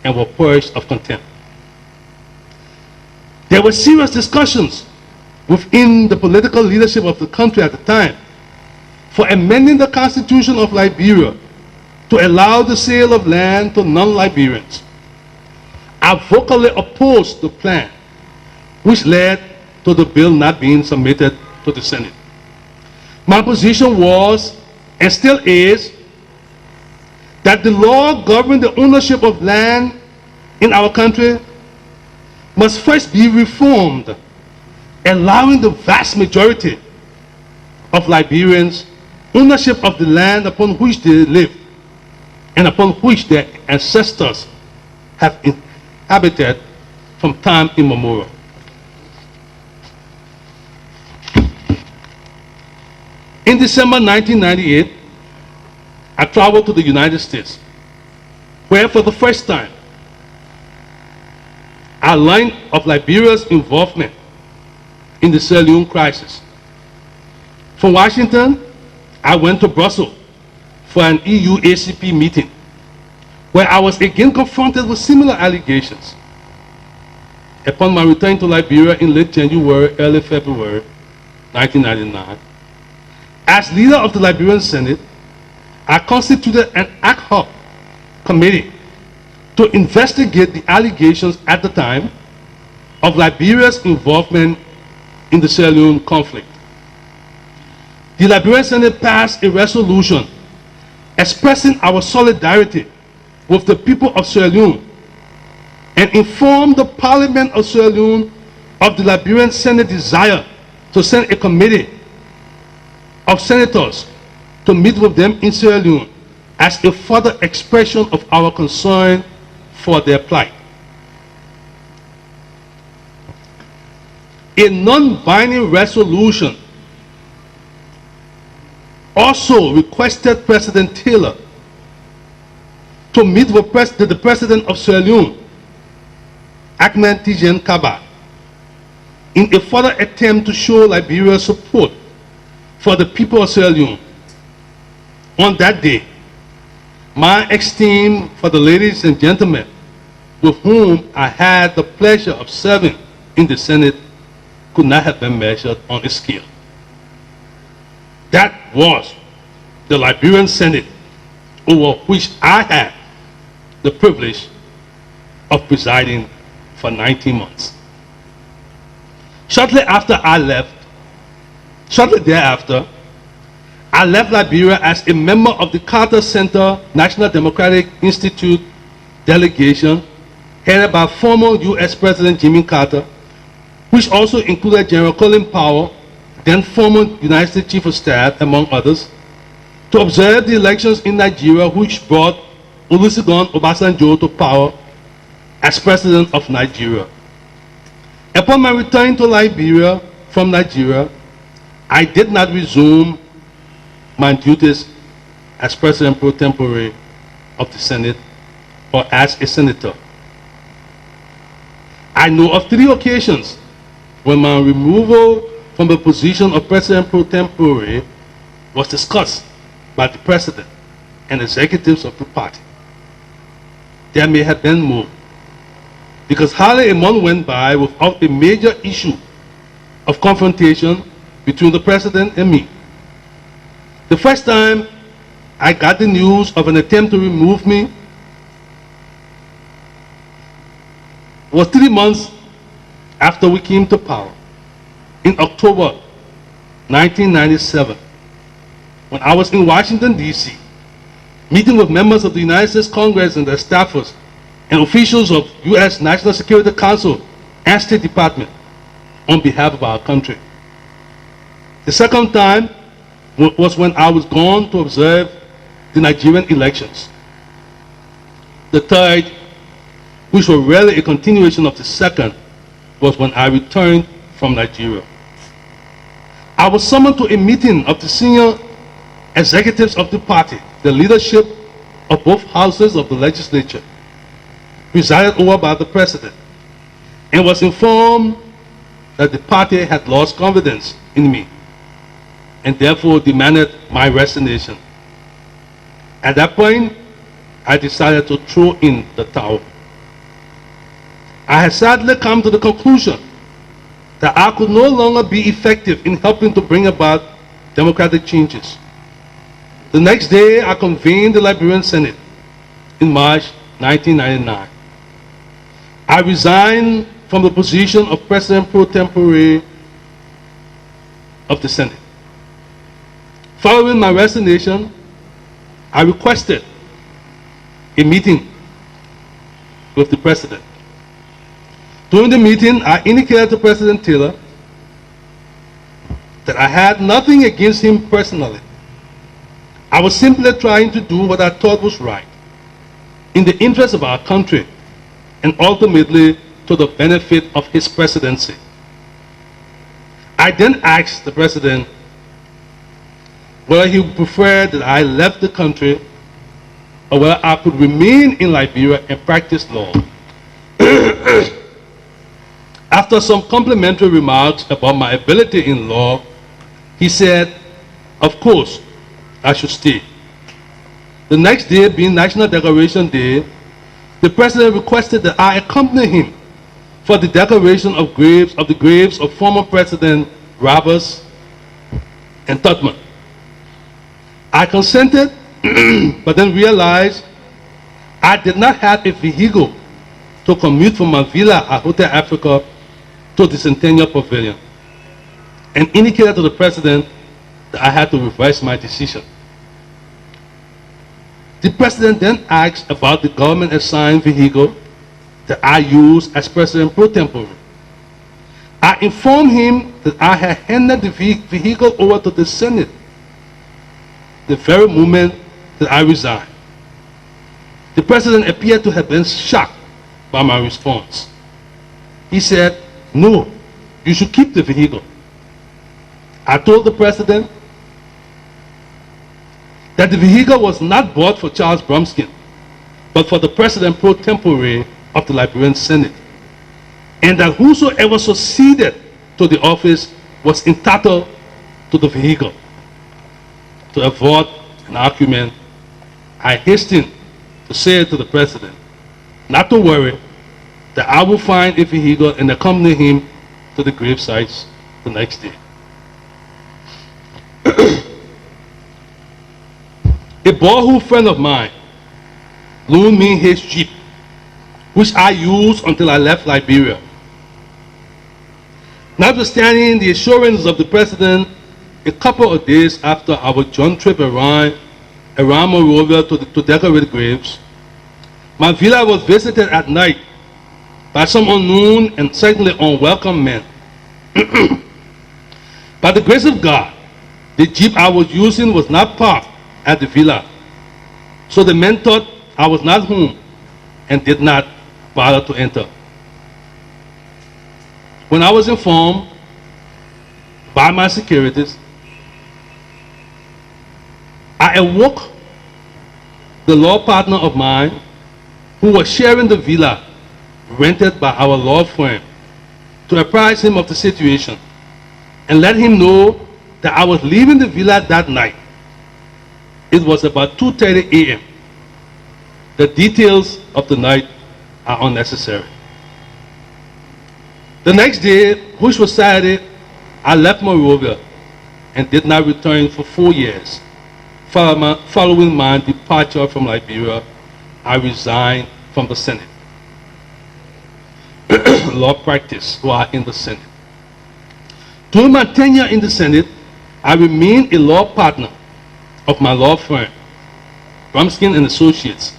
and were purged of contempt. There were serious discussions within the political leadership of the country at the time for amending the Constitution of Liberia to allow the sale of land to non-Liberians. I vocally opposed the plan, which led to the bill not being submitted to the Senate. My position was, and still is, that the law governing the ownership of land in our country must first be reformed, allowing the vast majority of Liberians ownership of the land upon which they live and upon which their ancestors have inhabited from time immemorial. In December 1998, I traveled to the United States, where for the first time, I learned of Liberia's involvement in the Sierra Leone crisis. From Washington, I went to Brussels for an EU ACP meeting, where I was again confronted with similar allegations. Upon my return to Liberia in late January, early February 1999, as leader of the Liberian Senate, I constituted an ad hoc committee to investigate the allegations at the time of Liberia's involvement in the Sierra Leone conflict. The Liberian Senate passed a resolution expressing our solidarity with the people of Sierra Leone and informed the Parliament of Sierra Leone of the Liberian Senate desire to send a committee of senators to meet with them in Sierra Leone as a further expression of our concern for their plight. A non-binding resolution also requested President Taylor to meet with the President of Sierra Leone, Ahmed Tidiane Kaba, in a further attempt to show Liberia's support for the people of Sierra Leone. On that day, my esteem for the ladies and gentlemen with whom I had the pleasure of serving in the Senate could not have been measured on a scale. That was the Liberian Senate over which I had the privilege of presiding for 19 months. Shortly thereafter, I left Liberia as a member of the Carter Center National Democratic Institute delegation headed by former U.S. President Jimmy Carter, which also included General Colin Powell, then former United States Chief of Staff, among others, to observe the elections in Nigeria, which brought Olusegun Obasanjo to power as President of Nigeria. Upon my return to Liberia from Nigeria, I did not resume my duties as President pro tempore of the Senate or as a senator. I know of 3 occasions when my removal from the position of President pro tempore was discussed by the President and executives of the party. There may have been more, because hardly a month went by without a major issue of confrontation between the President and me. The first time I got the news of an attempt to remove me was 3 months after we came to power, in October 1997, when I was in Washington, D.C., meeting with members of the United States Congress and their staffers and officials of U.S. National Security Council and State Department on behalf of our country. The second time was when I was gone to observe the Nigerian elections. The third, which was really a continuation of the second, was when I returned from Nigeria. I was summoned to a meeting of the senior executives of the party, the leadership of both houses of the legislature, presided over by the President, and was informed that the party had lost confidence in me and therefore demanded my resignation. At that point, I decided to throw in the towel. I had sadly come to the conclusion that I could no longer be effective in helping to bring about democratic changes. The next day, I convened the Liberian Senate in March 1999. I resigned from the position of President pro tempore of the Senate. Following my resignation, I requested a meeting with the President. During the meeting, I indicated to President Taylor that I had nothing against him personally. I was simply trying to do what I thought was right, in the interest of our country, and ultimately to the benefit of his presidency. I then asked the President whether he would prefer that I left the country or whether I could remain in Liberia and practice law. After some complimentary remarks about my ability in law, he said, of course, I should stay. The next day, being National Decoration Day, the President requested that I accompany him for the decoration of the graves of former President Roberts and Tubman. I consented, but then realized I did not have a vehicle to commute from my villa at Hotel Africa to the Centennial Pavilion, and indicated to the President that I had to revise my decision. The President then asked about the government-assigned vehicle that I used as President pro tempore. I informed him that I had handed the vehicle over to the Senate the very moment that I resign. The president appeared to have been shocked by my response. He said, "No, you should keep the vehicle." I told the president that the vehicle was not bought for Charles Brumskine, but for the president pro tempore of the Liberian Senate, and that whosoever succeeded to the office was entitled to the vehicle. To avoid an argument, I hastened to say to the president not to worry, that I will find a vehicle and accompany him to the grave sites the next day. A boyhood friend of mine loaned me his Jeep, which I used until I left Liberia. Notwithstanding the assurance of the president, a couple of days after our joint trip around Monrovia to decorate graves, my villa was visited at night by some unknown and certainly unwelcome men. By the grace of God, the Jeep I was using was not parked at the villa, so the men thought I was not home and did not bother to enter. When I was informed by my securities, I awoke the law partner of mine who was sharing the villa rented by our law firm to apprise him of the situation and let him know that I was leaving the villa that night. It was about 2:30 a.m. The details of the night are unnecessary. The next day, which was Saturday, I left Monrovia and did not return for 4 years. Following my departure from Liberia, I resigned from the Senate. Law practice while in the Senate. During my tenure in the Senate, I remained a law partner of my law firm, Brumskine Associates.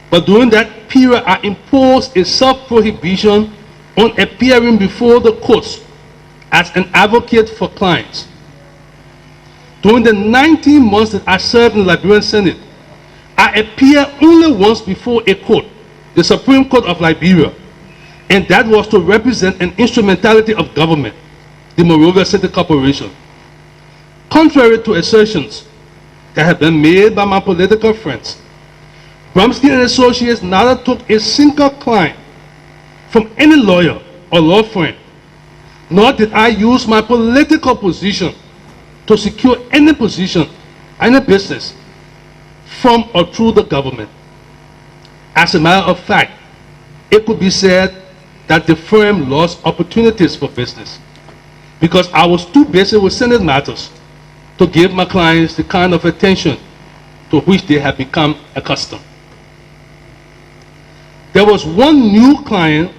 But during that period, I imposed a self-prohibition on appearing before the courts as an advocate for clients. During the 19 months that I served in the Liberian Senate, I appeared only once before a court, the Supreme Court of Liberia, and that was to represent an instrumentality of government, the Monrovia City Corporation. Contrary to assertions that have been made by my political friends, Brumskine Associates neither took a single client from any lawyer or law firm, nor did I use my political position to secure any position, any business, from or through the government. As a matter of fact, it could be said that the firm lost opportunities for business because I was too busy with Senate matters to give my clients the kind of attention to which they have become accustomed. There was one new client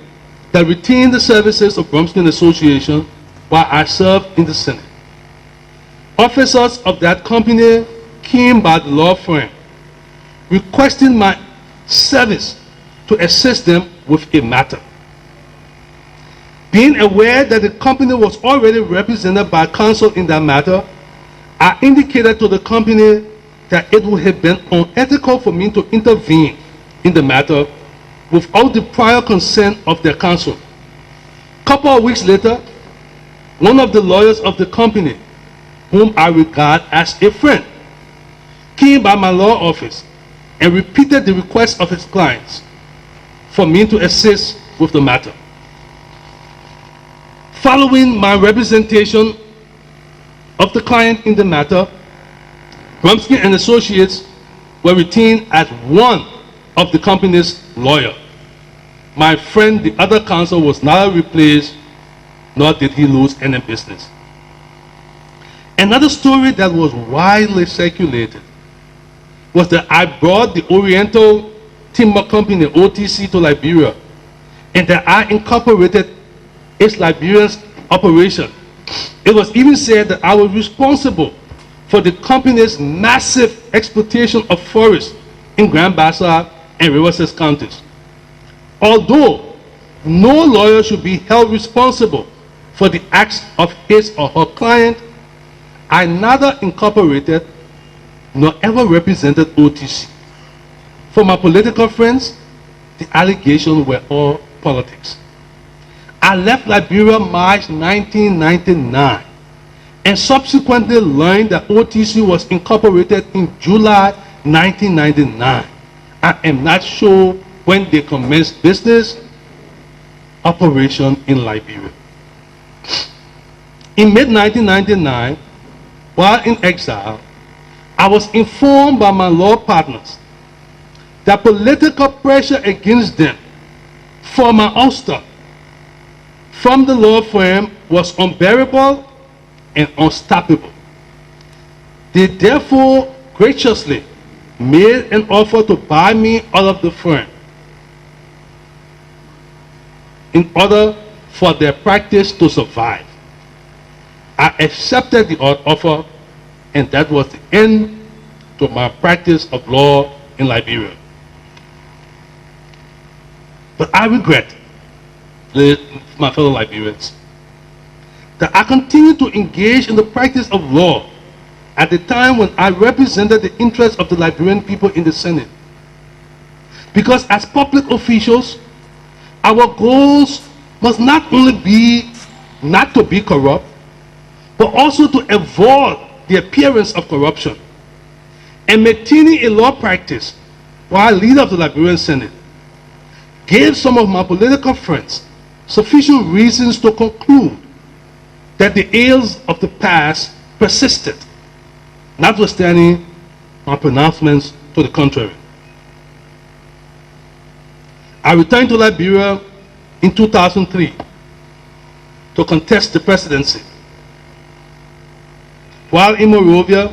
that retained the services of Brumskine Association while I served in the Senate. Officers of that company came by the law firm requesting my service to assist them with a matter. Being aware that the company was already represented by counsel in that matter, I indicated to the company that it would have been unethical for me to intervene in the matter without the prior consent of their counsel. A couple of weeks later, one of the lawyers of the company, whom I regard as a friend, came by my law office and repeated the request of his clients for me to assist with the matter. Following my representation of the client in the matter, Brumskine Associates were retained as one of the company's lawyer. My friend, the other counsel, was neither replaced nor did he lose any business. Another story that was widely circulated was that I brought the Oriental Timber Company, OTC, to Liberia, and that I incorporated its Liberian operation. It was even said that I was responsible for the company's massive exploitation of forests in Grand Bassa and Riverside counties. Although no lawyer should be held responsible for the acts of his or her client, I neither incorporated nor ever represented OTC. For my political friends, the allegations were all politics. I left Liberia March 1999 and subsequently learned that OTC was incorporated in July 1999. I am not sure when they commenced business operation in Liberia. In mid-1999, while in exile, I was informed by my law partners that political pressure against them for my ouster from the law firm was unbearable and unstoppable. They therefore graciously made an offer to buy me out of the firm in order for their practice to survive. I accepted the offer, and that was the end to my practice of law in Liberia. But I regret, my fellow Liberians, that I continued to engage in the practice of law at the time when I represented the interests of the Liberian people in the Senate. Because as public officials, our goals must not only be not to be corrupt, but also to avoid the appearance of corruption. And maintaining a law practice while leader of the Liberian Senate gave some of my political friends sufficient reasons to conclude that the ills of the past persisted, notwithstanding my pronouncements to the contrary. I returned to Liberia in 2003 to contest the presidency. While in Monrovia,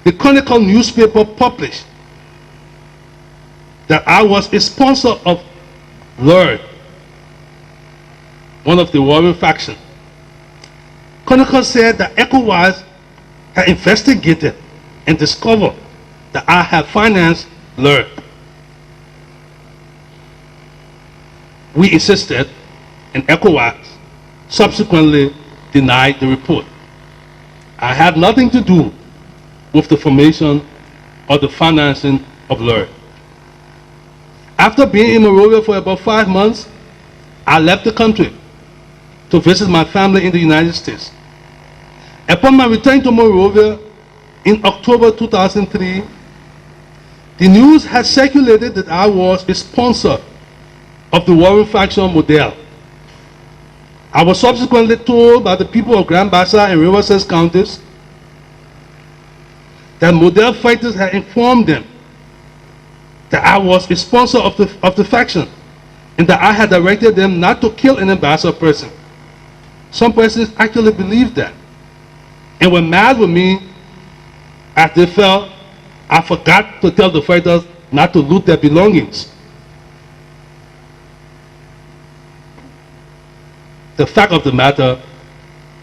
the Chronicle newspaper published that I was a sponsor of Lord, one of the warring faction. Chronicle said that ECOWAS had investigated and discovered that I had financed Lord. We insisted, and ECOWAS subsequently denied the report. I had nothing to do with the formation or the financing of Lord. After being in Monrovia for about 5 months, I left the country to visit my family in the United States. Upon my return to Monrovia in October 2003, the news had circulated that I was a sponsor of the warring faction Model. I was subsequently told by the people of Grand Bassa and Riverside counties that Model fighters had informed them that I was a sponsor of the faction and that I had directed them not to kill an ambassador person. Some persons actually believed that and were mad with me as they felt I forgot to tell the fighters not to loot their belongings. The fact of the matter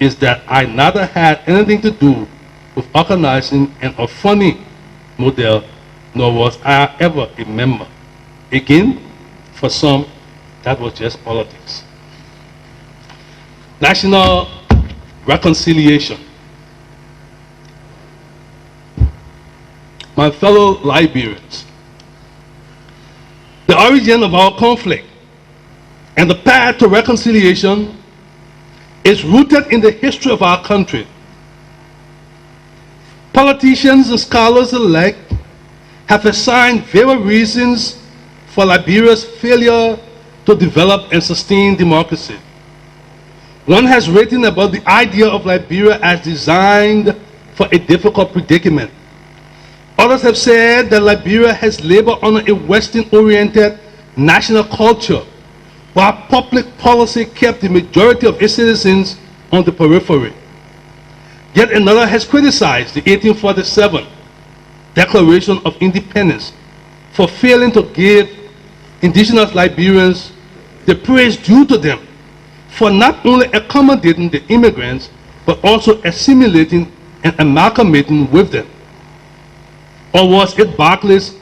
is that I neither had anything to do with organizing an funny Model, nor was I ever a member. Again, for some, that was just politics. National reconciliation. My fellow Liberians, the origin of our conflict and the path to reconciliation is rooted in the history of our country. Politicians and scholars alike have assigned various reasons for Liberia's failure to develop and sustain democracy. One has written about the idea of Liberia as designed for a difficult predicament. Others have said that Liberia has labored under a Western-oriented national culture, while public policy kept the majority of its citizens on the periphery. Yet another has criticized the 1847 Declaration of Independence for failing to give indigenous Liberians the praise due to them for not only accommodating the immigrants, but also assimilating and amalgamating with them. Or was it Barclay's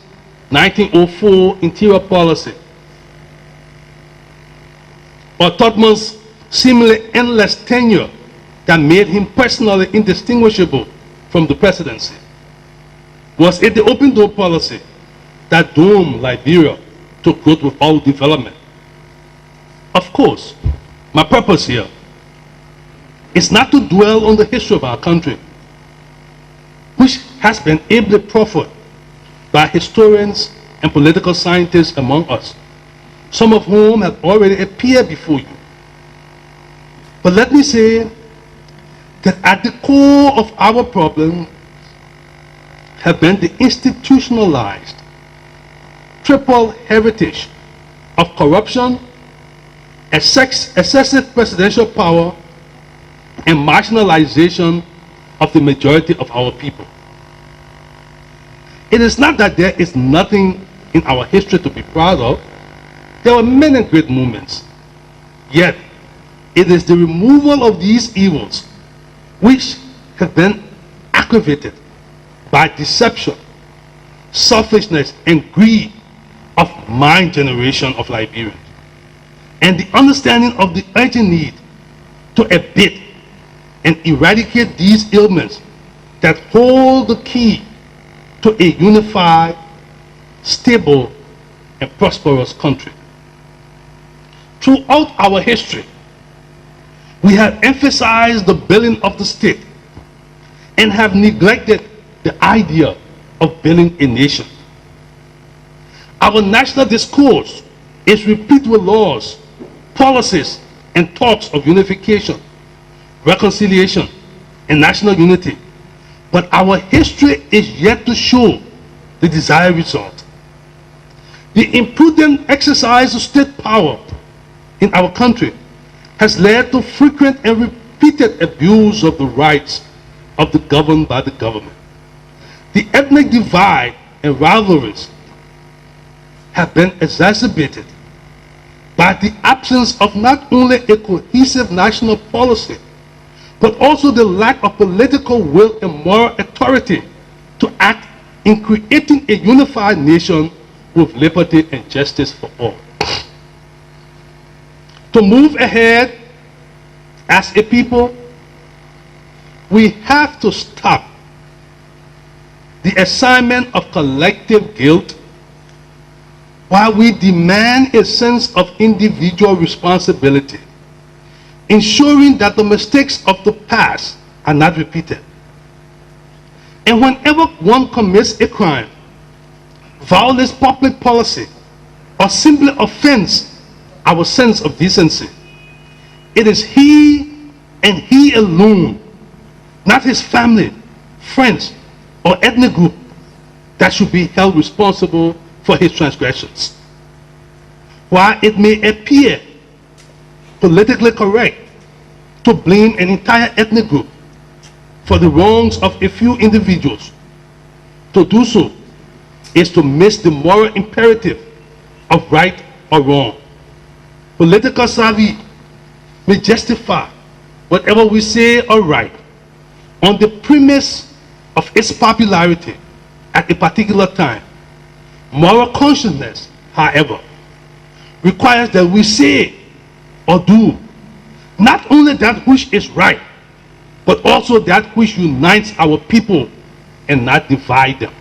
1904 interior policy? Or Tubman's seemingly endless tenure that made him personally indistinguishable from the presidency? Was it the open door policy that doomed Liberia to growth without development? Of course, my purpose here is not to dwell on the history of our country, which has been ably proffered by historians and political scientists among us, some of whom have already appeared before you. But let me say that at the core of our problem have been the institutionalized triple heritage of corruption, excessive presidential power, and marginalization of the majority of our people. It is not that there is nothing in our history to be proud of. There were many great movements. Yet, it is the removal of these evils which have been aggravated by deception, selfishness, and greed of my generation of Liberians, and the understanding of the urgent need to abate and eradicate these ailments that hold the key to a unified, stable, and prosperous country. Throughout our history, we have emphasized the building of the state and have neglected the idea of building a nation. Our national discourse is replete with laws, policies, and talks of unification, reconciliation, and national unity. But our history is yet to show the desired result. The imprudent exercise of state power in our country has led to frequent and repeated abuse of the rights of the governed by the government. The ethnic divide and rivalries have been exacerbated by the absence of not only a cohesive national policy, but also the lack of political will and moral authority to act in creating a unified nation with liberty and justice for all. To move ahead as a people, we have to stop the assignment of collective guilt while we demand a sense of individual responsibility, ensuring that the mistakes of the past are not repeated. And whenever one commits a crime, violates public policy, or simply offends our sense of decency, it is he and he alone, not his family, friends, or ethnic group, that should be held responsible for his transgressions. While it may appear politically correct to blame an entire ethnic group for the wrongs of a few individuals, to do so is to miss the moral imperative of right or wrong. Political savvy may justify whatever we say or write on the premise of its popularity at a particular time. Moral consciousness, however, requires that we say or do not only that which is right, but also that which unites our people and not divide them.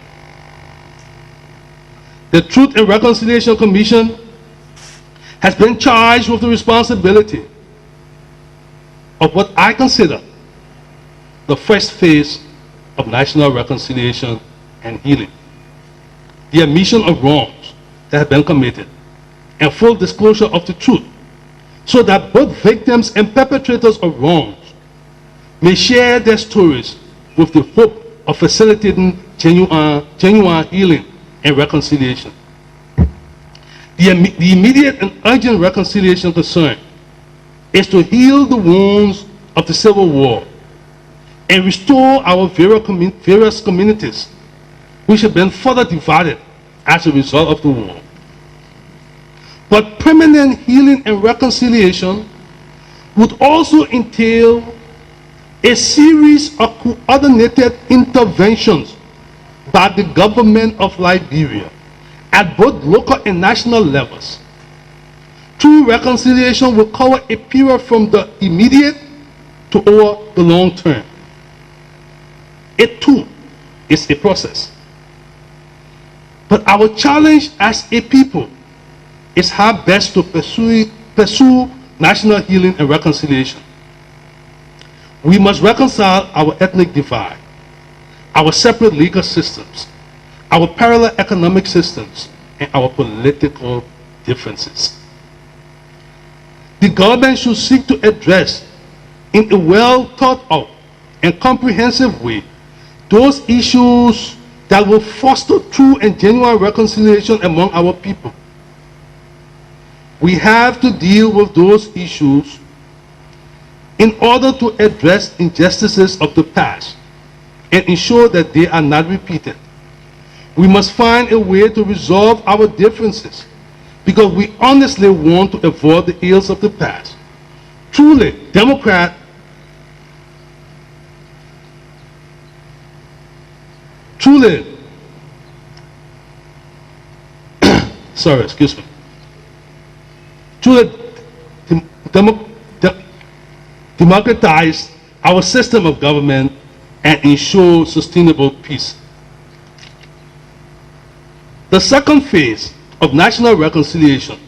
The Truth and Reconciliation Commission has been charged with the responsibility of what I consider the first phase of national reconciliation and healing. The admission of wrongs that have been committed and full disclosure of the truth, so that both victims and perpetrators of wrongs may share their stories with the hope of facilitating genuine healing and reconciliation. The immediate and urgent reconciliation concern is to heal the wounds of the Civil War and restore our various communities which have been further divided as a result of the war. But permanent healing and reconciliation would also entail a series of coordinated interventions by the government of Liberia at both local and national levels. True reconciliation will cover a period from the immediate to over the long term. It too is a process. But our challenge as a people is how best to pursue national healing and reconciliation. We must reconcile our ethnic divide, our separate legal systems, our parallel economic systems, and our political differences. The government should seek to address in a well thought out and comprehensive way those issues that will foster true and genuine reconciliation among our people. We have to deal with those issues in order to address injustices of the past and ensure that they are not repeated. We must find a way to resolve our differences because we honestly want to avoid the ills of the past. Truly, democratize our system of government and ensure sustainable peace. The second phase of national reconciliation,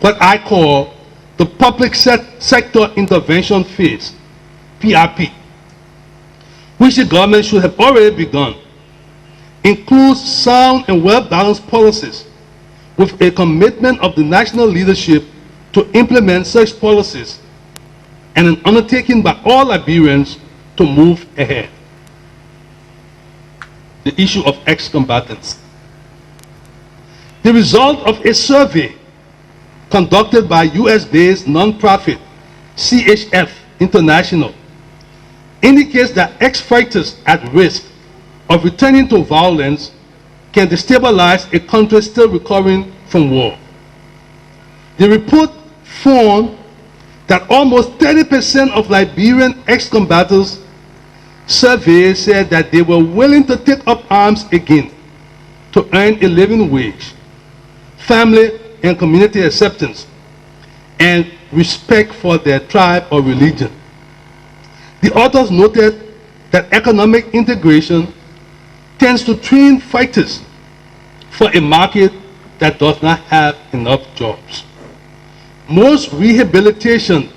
what I call the public sector intervention phase, PRP, which the government should have already begun, includes sound and well-balanced policies with a commitment of the national leadership to implement such policies and an undertaking by all Liberians to move ahead. The issue of ex-combatants. The result of a survey conducted by US-based nonprofit CHF International indicates that ex-fighters at risk of returning to violence can destabilize a country still recovering from war. The report found that almost 30% of Liberian ex-combatants surveyed said that they were willing to take up arms again to earn a living wage, family and community acceptance, and respect for their tribe or religion. The authors noted that economic integration tends to train fighters for a market that does not have enough jobs. Most rehabilitation